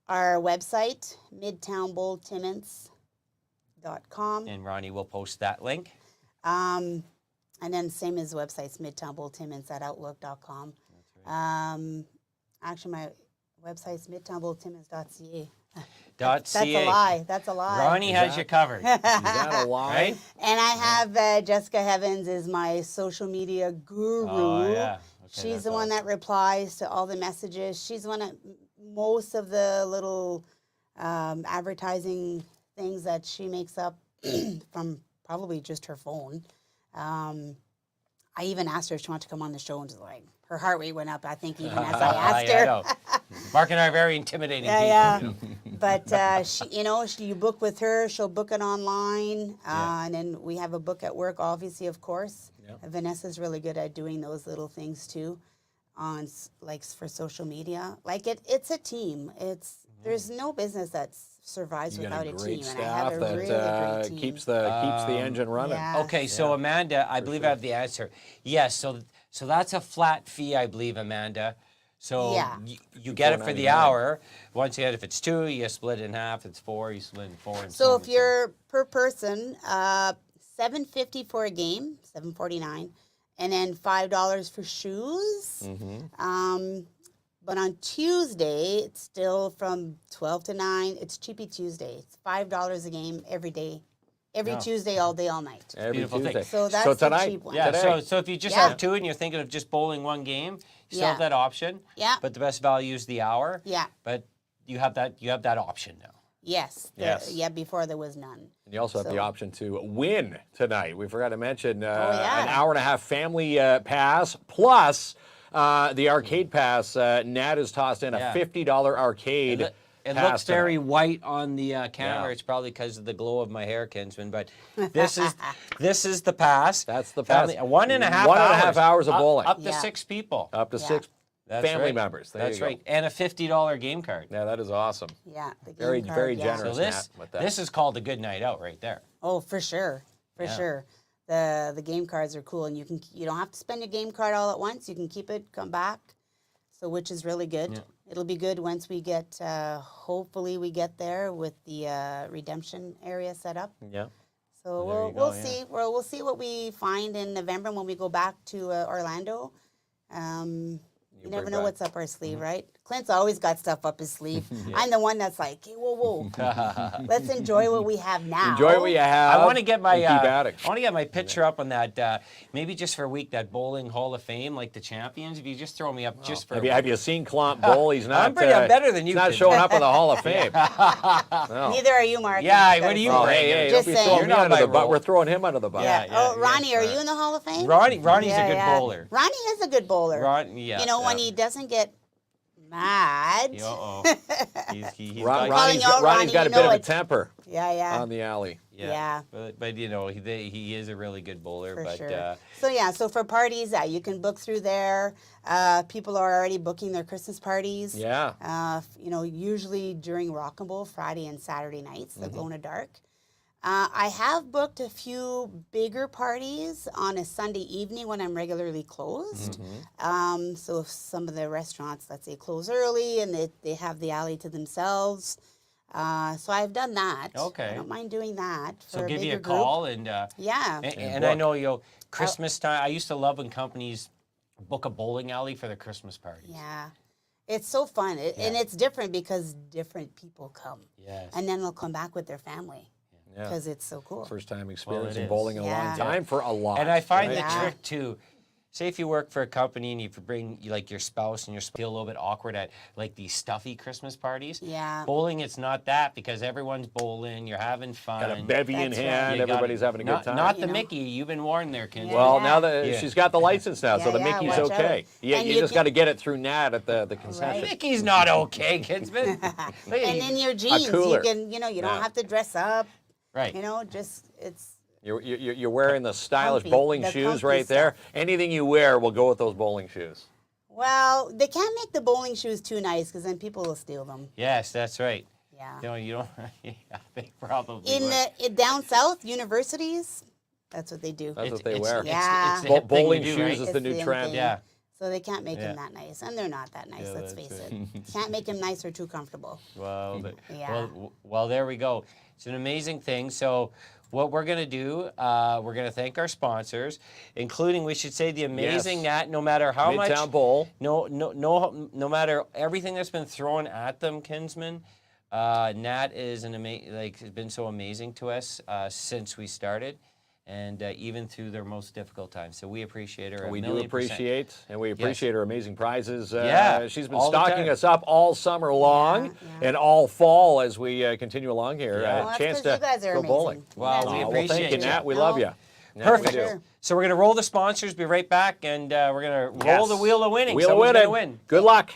Our website, midtownbowltimmins.com. And Ronnie will post that link. And then same as websites, midtownbowltimmins@outlook.com. Actually, my website's midtownbowltimmins.ca. That's a lie. That's a lie. Ronnie has you covered. Is that a lie? Right? And I have Jessica Heavens is my social media guru. Oh, yeah. Okay, She's that's the one awesome. that replies to all the messages. She's one of most of the little advertising things that she makes up from probably just her phone. I even asked her if she wanted to come on the show, and she's like, her heart rate went up, I think, even as I asked Yeah, I her. know. Mark and I are very intimidating Yeah, people. yeah. But you book with her, she'll book it online, and then we have a book at work, obviously, of course. Yeah. Vanessa's really good at doing those little things too, for social media. It's a team. There's no business that survives You without got a a great team, and I staff have a that really great team. keeps the engine running. yeah. Okay, so Amanda, I believe I have the answer. Yes, so that's a flat fee, I believe, Amanda. So Yeah. you get it for the $4.99. hour. Once again, if it's 2, you split it in half. If it's 4, you split it in 4. And So on if and you're per person, $7.50 for a game, $7.49, and then $5 for shoes. But on Tuesday, it's still from 12 to 9. It's Cheapy Tuesday. It's $5 a game every day, every Tuesday, all day, all night. Every Beautiful thing. Tuesday. So that's the tonight, cheap one. Yeah, today. so if you just Yeah. have 2 and you're thinking of just bowling 1 game, you still Yeah. have that option. Yeah. But the best value is the hour. Yeah. But you have that option now. Yes. Yes. Yeah, before there was none. And you also have the So- option to win tonight. We forgot to mention yeah. an hour and a half family pass plus the arcade pass. Nat has tossed in a Yeah. $50 arcade It pass looks very tonight. white on the camera. Yeah. It's probably because of the glow of my hair, Kinsman. But this is the pass. That's the pass. Family, 1.5 1.5 hours of bowling. Up to Yeah. 6 people. Up to Yeah. 6 That's family right. members. There That's you go. right. And a $50 game card. Yeah, that is awesome. Yeah. The game Very, card, very yeah. generous. So this Nat, with that. this is called a good night out right there. Oh, for sure. For Yeah. sure. The game cards are cool, and you don't have to spend your game card all at once. You can keep it, come back. So which is really good. Yeah. It'll be good once we get hopefully we get there with the redemption area set up. Yeah. So we'll see. We'll see what we find in November when we go back to Orlando. You never know what's up our sleeve, right? Clint's always got stuff up his sleeve. I'm the one that's like, hey, whoa. Let's enjoy what we have now. Enjoy what you have. I want to get my picture up on that. Maybe just for a week, that bowling Hall of Fame, like the champions. If you just throw me up just for. Have you seen Klomp bowl? He's not. I'm better than you. He's not showing up in the Hall of Fame. No. Neither are you, Mark. Yeah, what are you? Hey, just don't be throwing me under the bus. We're throwing him under the bus. Yeah. Ronnie, are you in the Hall of Fame? Ronnie's a good bowler. Ronnie is a good bowler. You know, when he doesn't get mad. Ronnie's got a bit of a temper. On the alley. But you know, he is a really good bowler. For but sure. So for parties, you can book through there. People are already booking their Christmas parties. You know, usually during Rock and Roll Friday and Saturday nights, the Glow in the Dark. I have booked a few bigger parties on a Sunday evening when I'm regularly closed. So if some of the restaurants, let's say, close early and they have the alley to themselves. So I've done that. Okay. I don't mind doing that. So give you a call and and I know Christmas time. I used to love when companies book a bowling alley for their Christmas parties. Yeah. It's so fun. And it's different because different people come. Yes. And then they'll come back with their family. Because it's so cool. First time experience in bowling in a long time for a lot. And I find the trick too. Say if you work for a company and you bring like your spouse and you're feel a little bit awkward at like these stuffy Christmas parties. Bowling, it's not that because everyone's bowling, you're having fun. Got a bevy in hand, everybody's having a good time. Not the Mickey. You've been warned there, Ken. Well, now that she's got the license now, so the Mickey's okay. You just got to get it through Nat at the concession. Mickey's not okay, Kinsman. And in your jeans, you can, you don't have to dress up. Right. You know, just it's. You're wearing the stylish bowling shoes right there. Anything you wear will go with those bowling shoes. Well, they can't make the bowling shoes too nice because then people will steal them. Yes, that's right. Yeah. You don't. They probably. In down south universities, that's what they do. That's what they wear. It's bowling shoes is the new trend. Yeah. So they can't make them that nice, and they're not that nice. Let's face it. Can't make them nice or too comfortable. Well, there we go. It's an amazing thing. So what we're going to do, we're going to thank our sponsors, including, we should say, the amazing Nat, no matter how much. Midtown Bowl. No matter everything that's been thrown at them, Kinsman, Nat is has been so amazing to us since we started. And even through their most difficult times. So we appreciate her. We do appreciate, and we appreciate her amazing prizes. She's been all stocking us up all summer long and all fall as we continue along here. Well, chance to you guys are go amazing. bowling. Well, we appreciate thank you, Nat. We love you. Perfect. Sure. So we're going to roll the sponsors, be right back, and we're going to roll the wheel of winning. Wheel of winning. Win. Good luck.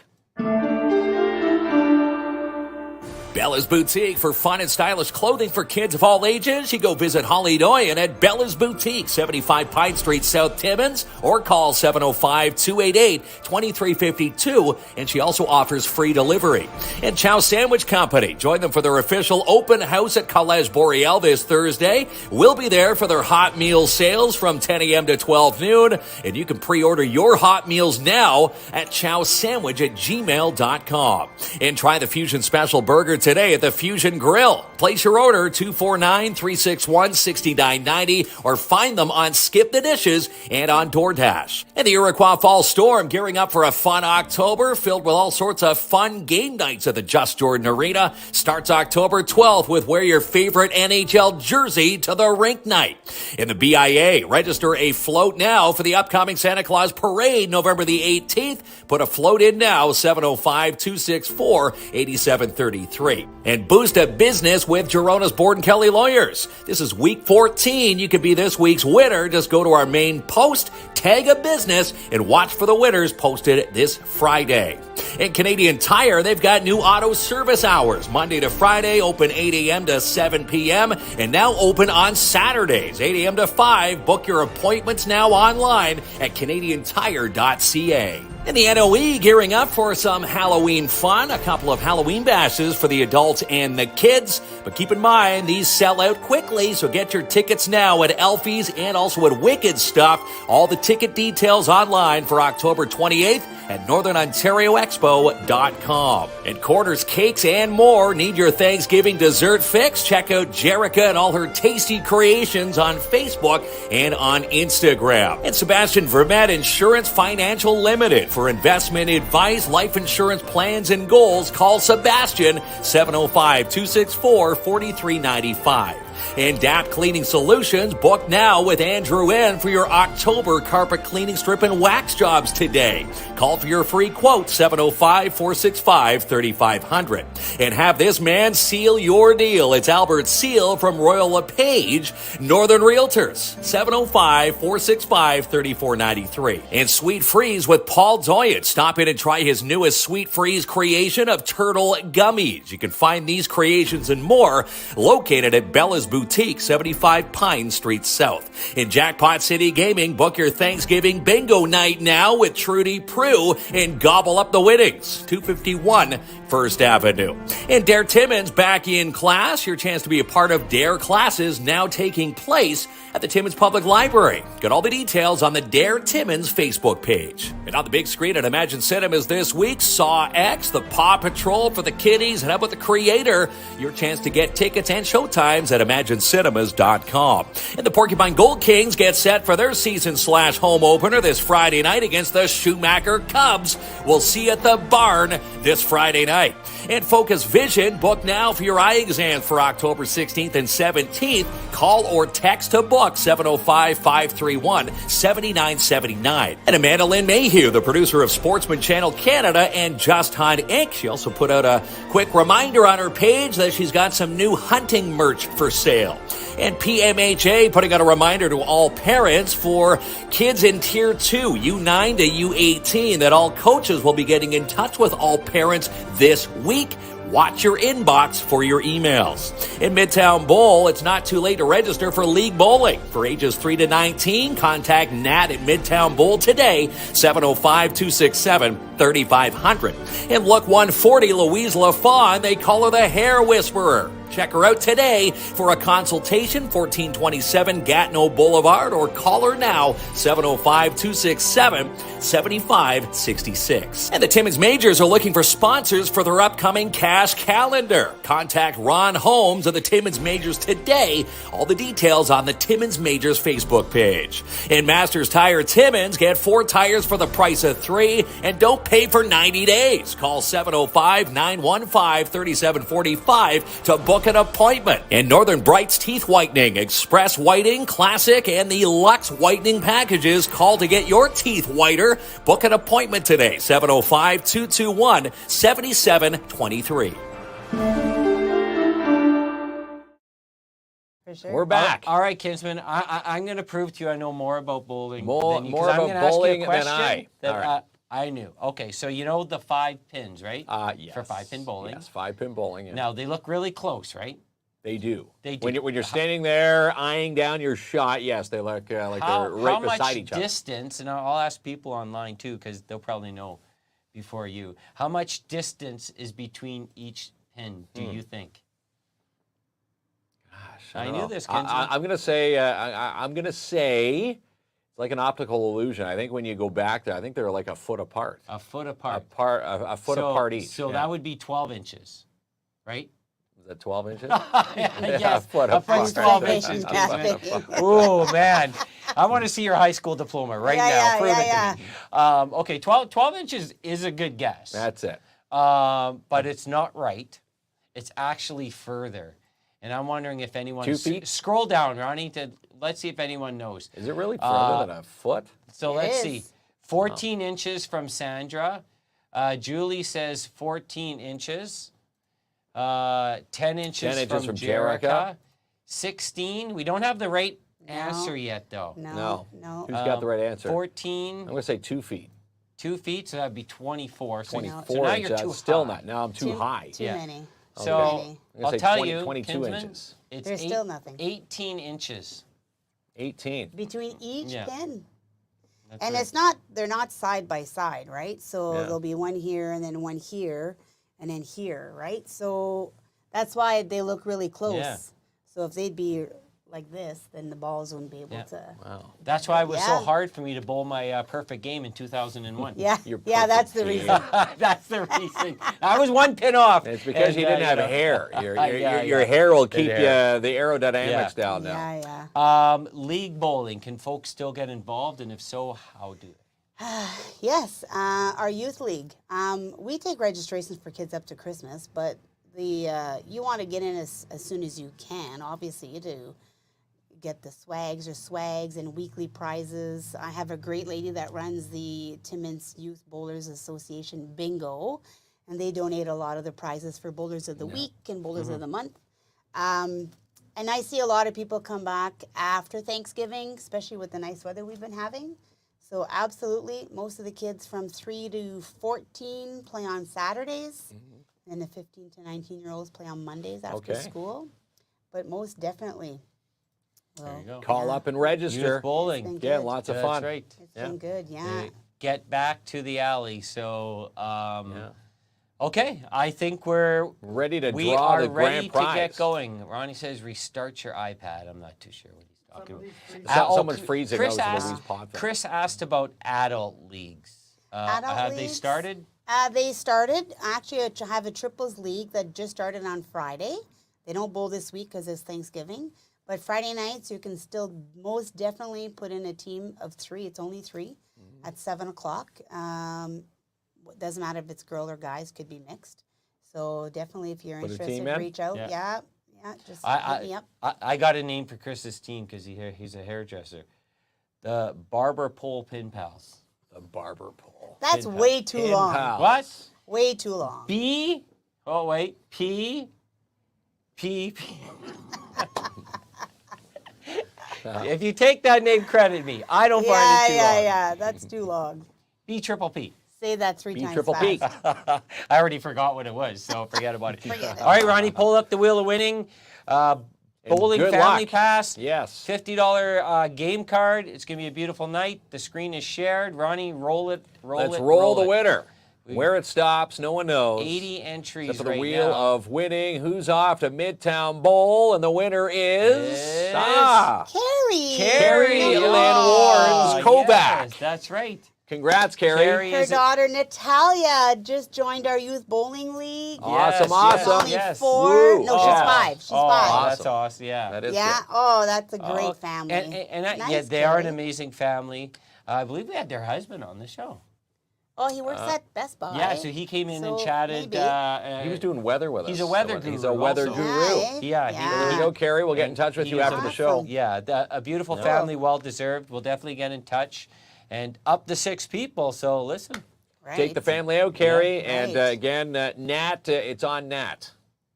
Bella's Boutique for fun and stylish clothing for kids of all ages. You go visit Holly Doyen at Bella's Boutique, 75 Pine Street, South Timmins, or call 705-288-2352. And she also offers free delivery. And Chow Sandwich Company. Join them for their official open house at College Boreal this Thursday. We'll be there for their hot meal sales from 10 a.m. to 12 noon. And you can pre-order your hot meals now at chowsandwich@gmail.com. And try the Fusion Special Burger today at the Fusion Grill. Place your order 249-361-6990 or find them on Skip the Dishes and on DoorDash. And the Iroquois Fall Storm gearing up for a fun October filled with all sorts of fun game nights at the Just Jordan Arena. Starts October 12th with wear your favorite NHL jersey to the rink night. In the BIA, register a float now for the upcoming Santa Claus Parade November the 18th. Put a float in now, 705-264-8733. And boost a business with Gerona's Borden Kelly Lawyers. This is week 14. You could be this week's winner. Just go to our main post, tag a business, and watch for the winners posted this Friday. In Canadian Tire, they've got new auto service hours. Monday to Friday, open 8 a.m. to 7 p.m. and now open on Saturdays, 8 a.m. to 5. Book your appointments now online at canadiantire.ca. And the NOE gearing up for some Halloween fun. A couple of Halloween bashes for the adults and the kids. But keep in mind, these sell out quickly, so get your tickets now at Elfie's and also at Wicked Stuff. All the ticket details online for October 28th at northernontarioexpo.com. And Quarters Cakes and more. Need your Thanksgiving dessert fix? Check out Jerica and all her tasty creations on Facebook and on Instagram. And Sebastian Vermette Insurance Financial Limited. For investment advice, life insurance plans, and goals, call Sebastian 705-264-4395. And DAP Cleaning Solutions, book now with Andrew N. for your October carpet cleaning, strip, and wax jobs today. Call for your free quote, 705-465-3500. And have this man seal your deal. It's Albert Seal from Royal LePage, Northern Realtors, 705-465-3493. And Sweet Freeze with Paul Doyet. Stop in and try his newest Sweet Freeze creation of turtle gummies. You can find these creations and more located at Bella's Boutique, 75 Pine Street South. In Jackpot City Gaming, book your Thanksgiving bingo night now with Trudy Prue and gobble up the winnings. 251 First Avenue. And Dare Timmins back in class. Your chance to be a part of Dare classes now taking place at the Timmins Public Library. Get all the details on the Dare Timmins Facebook page. And on the big screen at Imagine Cinemas this week, Saw X, the Paw Patrol for the kiddies, and how about the Creator? Your chance to get tickets and showtimes at ImagineCinemas.com. And the Porcupine Gold Kings get set for their season/home opener this Friday night against the Schumacher Cubs. We'll see you at the Barn this Friday night. And Focus Vision, book now for your eye exams for October 16th and 17th. Call or text to book 705-531-7979. And Amanda Lynn Mayhew, the producer of Sportsman Channel Canada and Just Hunt Inc. She also put out a quick reminder on her page that she's got some new hunting merch for sale. And PMHA putting out a reminder to all parents for kids in Tier 2, U9 to U18, that all coaches will be getting in touch with all parents this week. Watch your inbox for your emails. In Midtown Bowl, it's not too late to register for League Bowling. For ages 3 to 19, contact Nat at Midtown Bowl today, 705-267-3500. And Look 140, Louise LaFawn, they call her the Hair Whisperer. Check her out today for a consultation, 1427 Gatineau Boulevard, or call her now, 705-267-7566. And the Timmins Majors are looking for sponsors for their upcoming cash calendar. Contact Ron Holmes of the Timmins Majors today. All the details on the Timmins Majors Facebook page. In Masters Tire Timmins, get 4 tires for the price of 3 and don't pay for 90 days. Call 705-915-3745 to book an appointment. And Northern Bright's Teeth Whitening, Express Whitening, Classic, and the Luxe Whitening packages. Call to get your teeth whiter. Book an appointment today, 705-221-7723. For sure. We're back. All right, Kinsman. I'm going to prove to you I know more about bowling More than you. 'Cause I'm about gonna ask you a bowling than question I. that, All right. I knew. Okay, so you know the 5 pins, right? Yes. For 5-pin bowling. Yes, 5-pin bowling. Yeah. Now, they look really close, right? They do. They do. When you're standing there eyeing down your shot, yes, they look like they're right beside each other. How much distance, and I'll ask people online too, because they'll probably know before you, how much distance is between each pin, do you think? Gosh, I don't knew know. this, Kinsman. I'm gonna say I'm gonna say it's like an optical illusion. I think when you go back there, I think they're like a foot apart. A foot apart. A foot apart each. So that would be 12 inches, right? Is that 12 inches? Yes, a foot a foot's apart. 12 inches. A foot Kinsman. Oh, man. I want to see your high school diploma right now. Prove it to me. Okay, 12 inches is a good guess. That's it. But it's not right. It's actually further. And I'm wondering if anyone... 2 feet? Scroll down, Ronnie. Let's see if anyone knows. Is it really further than a foot? So It let's is. see. 14 inches from Sandra. Julie says 14 inches. 10 inches, 10 inches from from Jerica. Jerica. 16. We don't have the right answer yet, though. No. Who's got the right answer? 14. I'm going to say 2 feet. 2 feet, so that'd be 24. So 24 so now inches. you're too That's still high. not. Now I'm too high. Too Yeah. many. So I'm gonna I'll say tell 20, you, 22 Kinsman, inches. it's There's still nothing. 18 inches. 18. Between each Yeah. pin. And right. it's not, they're not side by side, right? So Yeah. there'll be one here and then one here and then here, right? So that's why they look really close. Yeah. So if they'd be like this, then the balls wouldn't be able Yeah. to. Wow. That's why it was so Yeah. hard for me to bowl my perfect game in 2001. Yeah, You're yeah, that's the perfect, reason. That's the reason. I was one pin off. It's because And, you didn't have know. hair. Your Yeah. hair will keep hair. the aerodynamics Yeah. down now. Yeah, yeah. League bowling. Can folks still get involved? And if so, how do they? Yes, our youth league. We take registrations for kids up to Christmas, but you want to get in as soon as you can, obviously, to get the swags and weekly prizes. I have a great lady that runs the Timmins Youth Bowlers Association bingo, and they donate a lot of the prizes for bowlers of the week and bowlers of the month. And I see a lot of people come back after Thanksgiving, especially with the nice weather we've been having. So absolutely, most of the kids from 3 to 14 play on Saturdays, and the 15 to 19-year-olds play on Mondays after Okay. school. But most definitely, There you go. Call up and register. Youth bowling. It's been Yeah, good. lots of That's fun. right. It's been good, yeah. Get back to the alley. So, okay, I think we Ready to are draw the ready grand to prize. get going. Ronnie says restart your iPad. I'm not too sure what he's talking about. Someone's freezing Chris out asked, Louise Potvin. Chris asked about adult leagues. Adult have they leagues? started? They started. Actually, I have a triples league that just started on Friday. They don't bowl this week because it's Thanksgiving. But Friday nights, you can still most definitely put in a team of 3. It's only 3 at 7 o'clock. Doesn't matter if it's girl or guys, could be mixed. So definitely, if you're Put a interested, team in? reach out. Yeah. Yeah, just hit me up. I got a name for Chris's team because he's a hairdresser. The Barber Pole Pin Pals. The barber pole. That's Pin way too Pin long. pals. What? Way too long. P. Oh wait. P. If you take that name, credit me. I don't find it too long. Yeah. That's too long. B triple P. Say that 3 times triple P. fast. I already forgot what it was, so forget about it. Forget it. All right, Ronnie, pull up the wheel of winning. Bowling good Family luck. Pass. Yes. $50 game card. It's going to be a beautiful night. The screen is shared. Ronnie, roll it. Let's roll the it. winner. Where it stops, no one knows. 80 entries Except for the right wheel now. of winning. Who's off to Midtown Bowl? And the winner is... Carrie. Carrie Yes. Lynn Warren's Kovac. Yes, that's right. Congrats, Carrie. Carrie Her is daughter Natalia just joined our youth bowling league. Awesome, Yes, awesome. Only yes. 4. Woo. No, she's Oh. 5. She's 5. That's awesome. Yeah. That is Yeah. good. Oh, that's a great family. And Nice, yeah, they are an Carrie. amazing family. I believe we had their husband on the show. Oh, he works at Best Buy. Yeah, so he came in and So chatted. maybe. He was doing weather with us. He's a weather He's guru a weather also. guru. eh? Yeah, There you go, Carrie. We'll get in touch with He you is after the show. awesome. Yeah, a beautiful family, well deserved. We'll definitely get in touch. And up to 6 people. So listen. Right. Take the family out, Carrie. Yeah, And right. again, Nat, it's on Nat.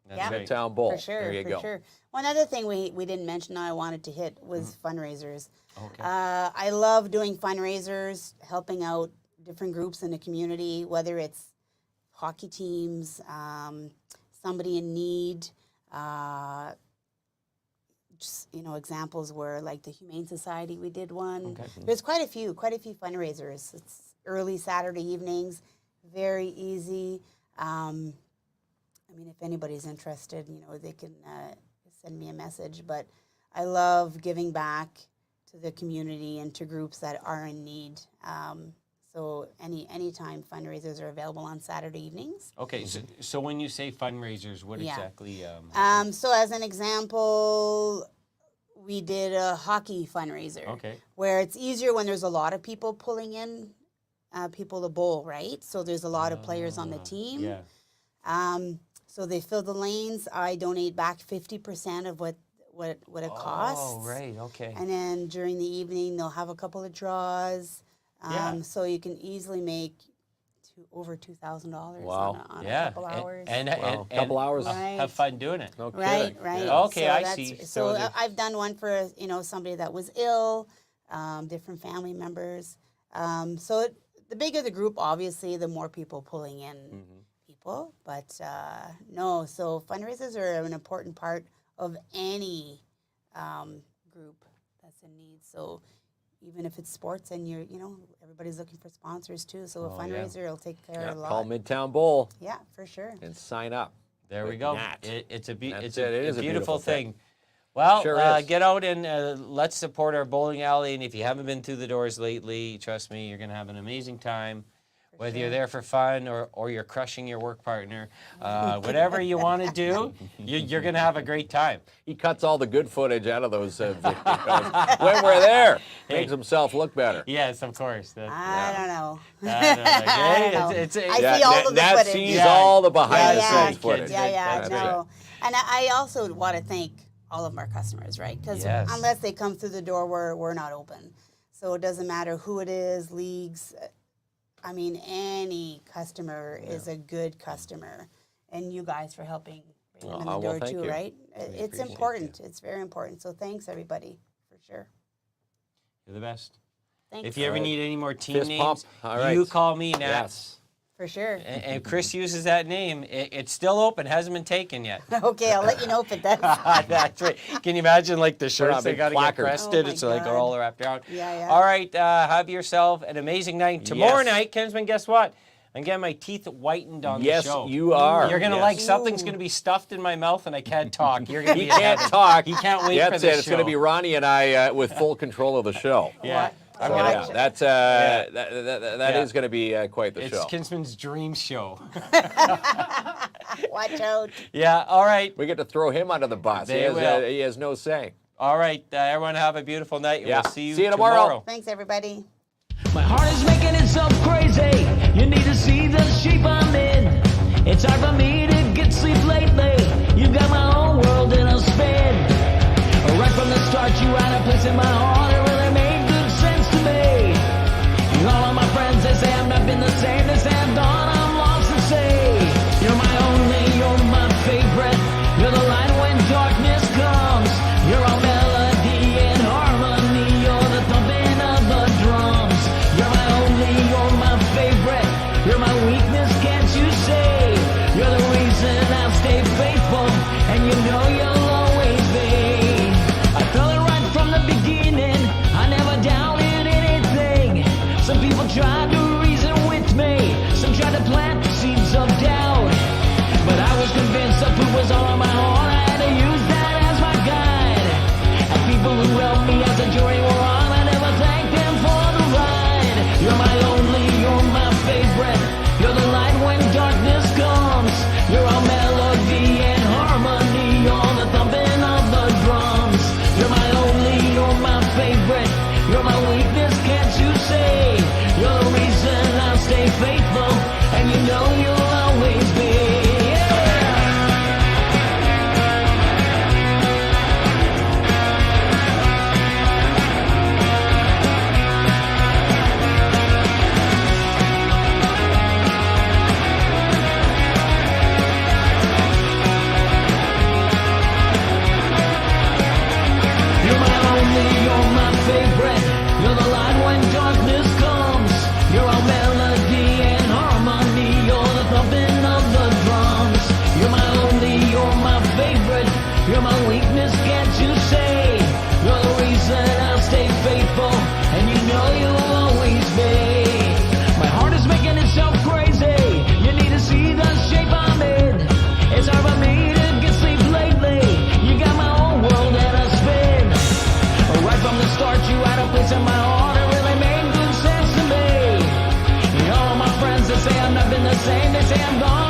That's Yeah. right. Midtown Bowl. For sure, There you for go. sure. One other thing we didn't mention I wanted to hit was fundraisers. Okay. I love doing fundraisers, helping out different groups in the community, whether it's hockey teams, somebody in need. Just, examples were like the Humane Society, we did one. Okay. There's quite a few fundraisers. It's early Saturday evenings, very easy. If anybody's interested, they can send me a message. But I love giving back to the community and to groups that are in need. So anytime fundraisers are available on Saturday evenings. Okay, so when you say fundraisers, what Yeah. exactly? So as an example, we did a hockey fundraiser. Okay. Where it's easier when there's a lot of people pulling in people to bowl, right? So there's a lot of players on the team. Yeah. So they fill the lanes. I donate back 50% of what it costs. Oh, right. Okay. And then during the evening, they'll have a couple of draws. Yeah. So you can easily make over $2,000 Wow. on a Yeah. couple hours. And Couple hours. Right. have fun doing it. No Right, kidding. right. Yeah. Okay, I that's- see. So So the- I've done one for somebody that was ill, different family members. The bigger the group, obviously, the more people pulling in people. But no, so fundraisers are an important part of any group that's in need. So even if it's sports and everybody's looking for sponsors too. So a fundraiser will take care of a lot. Call Midtown Bowl. Yeah, for sure. And sign up. There we go. Nat. It's a a beautiful thing. Well, Sure get out and let's support our bowling alley. And if you haven't been through the doors lately, trust me, you're going to have an amazing time. Whether you're there for fun or you're crushing your work partner, whatever you want to do, you're going to have a great time. He cuts all the good footage out of those videos when we're there. Makes himself look better. Yes, of course. I don't know. I see all of the Nat footage. sees all the behind-the-scenes footage. Yeah, That's no. right. And I also want to thank all of our customers, right? Because unless they come through the door, we're not open. So it doesn't matter who it is, leagues. I mean, any customer is a good customer. And you guys for helping bring them in the door too, right? It's important. It's very important. So thanks, everybody, for sure. You're the best. Thanks. If you ever need any more team Fist names, pump. All right. you call me, Nat. Yes. For sure. And Chris uses that name. It's still open. Hasn't been taken yet. Okay, I'll let you know if it does. That's right. Can you imagine like the shirts they got to get placards. crested? Oh my It's like they're God. all wrapped around. Yeah. All right. Have yourself an amazing night. Tomorrow Yes. night, Kinsman, guess what? I'm getting my teeth whitened on the show. Yes, you are. You're going to Yes. like something's going to be stuffed in my mouth and I can't talk. You're going to He be can't talk. He can't wait That's for this it. It's going to be Ronnie and I with full control of the show. Yeah. I'm So, gonna yeah, watch that's that is going to be quite the It's show. Kinsman's dream show. Watch out. Yeah. All right. We get to throw him under the bus. They will. He has no say. All right. Everyone have a beautiful night. Yeah. We'll see you, See you tomorrow. Thanks, everybody. My heart is making itself crazy. You need to see the shape I'm in. It's hard for me to get sleep lately. You got my whole world in a spin. Right from the start, you had a place in my heart. It really made good sense to me. And all of my friends, they say I've not been the same. They say I'm gone, I'm lost to say. You're my only, you're my favorite. You're the light when darkness comes. You're all melody and harmony. You're the thumping of the drums. You're my only, you're my favorite. You're my weakness, can't you say? You're the reason I'll stay faithful. And you know you'll always be. I felt it right from the beginning. I never doubted anything. Some people tried to reason with me. Some tried to plant the seeds of doubt. But I was convinced that food was all on my heart. I had to use that as my guide. And people who helped me as the jury were on, I never thanked them for the ride. You're my only, you're my favorite. You're the light when darkness comes. You're all melody and harmony. You're the thumping of the drums. You're my only, you're my favorite. You're my weakness, can't you say? You're the reason I'll stay faithful. And you know you'll always be. You're my only, you're my favorite. You're the light when darkness comes. You're all melody and harmony. You're the thumping of the drums. You're my only, you're my favorite. You're my weakness, can't you say? You're the reason I'll stay faithful. And you know you'll always be. My heart is making itself crazy. You need to see the shape I'm in. It's hard for me to get sleep lately. You got my whole world in a spin. Right from the start, you had a place in my heart. It really made good sense to me. And all of my friends, they say I've not been the same. They say I'm gone.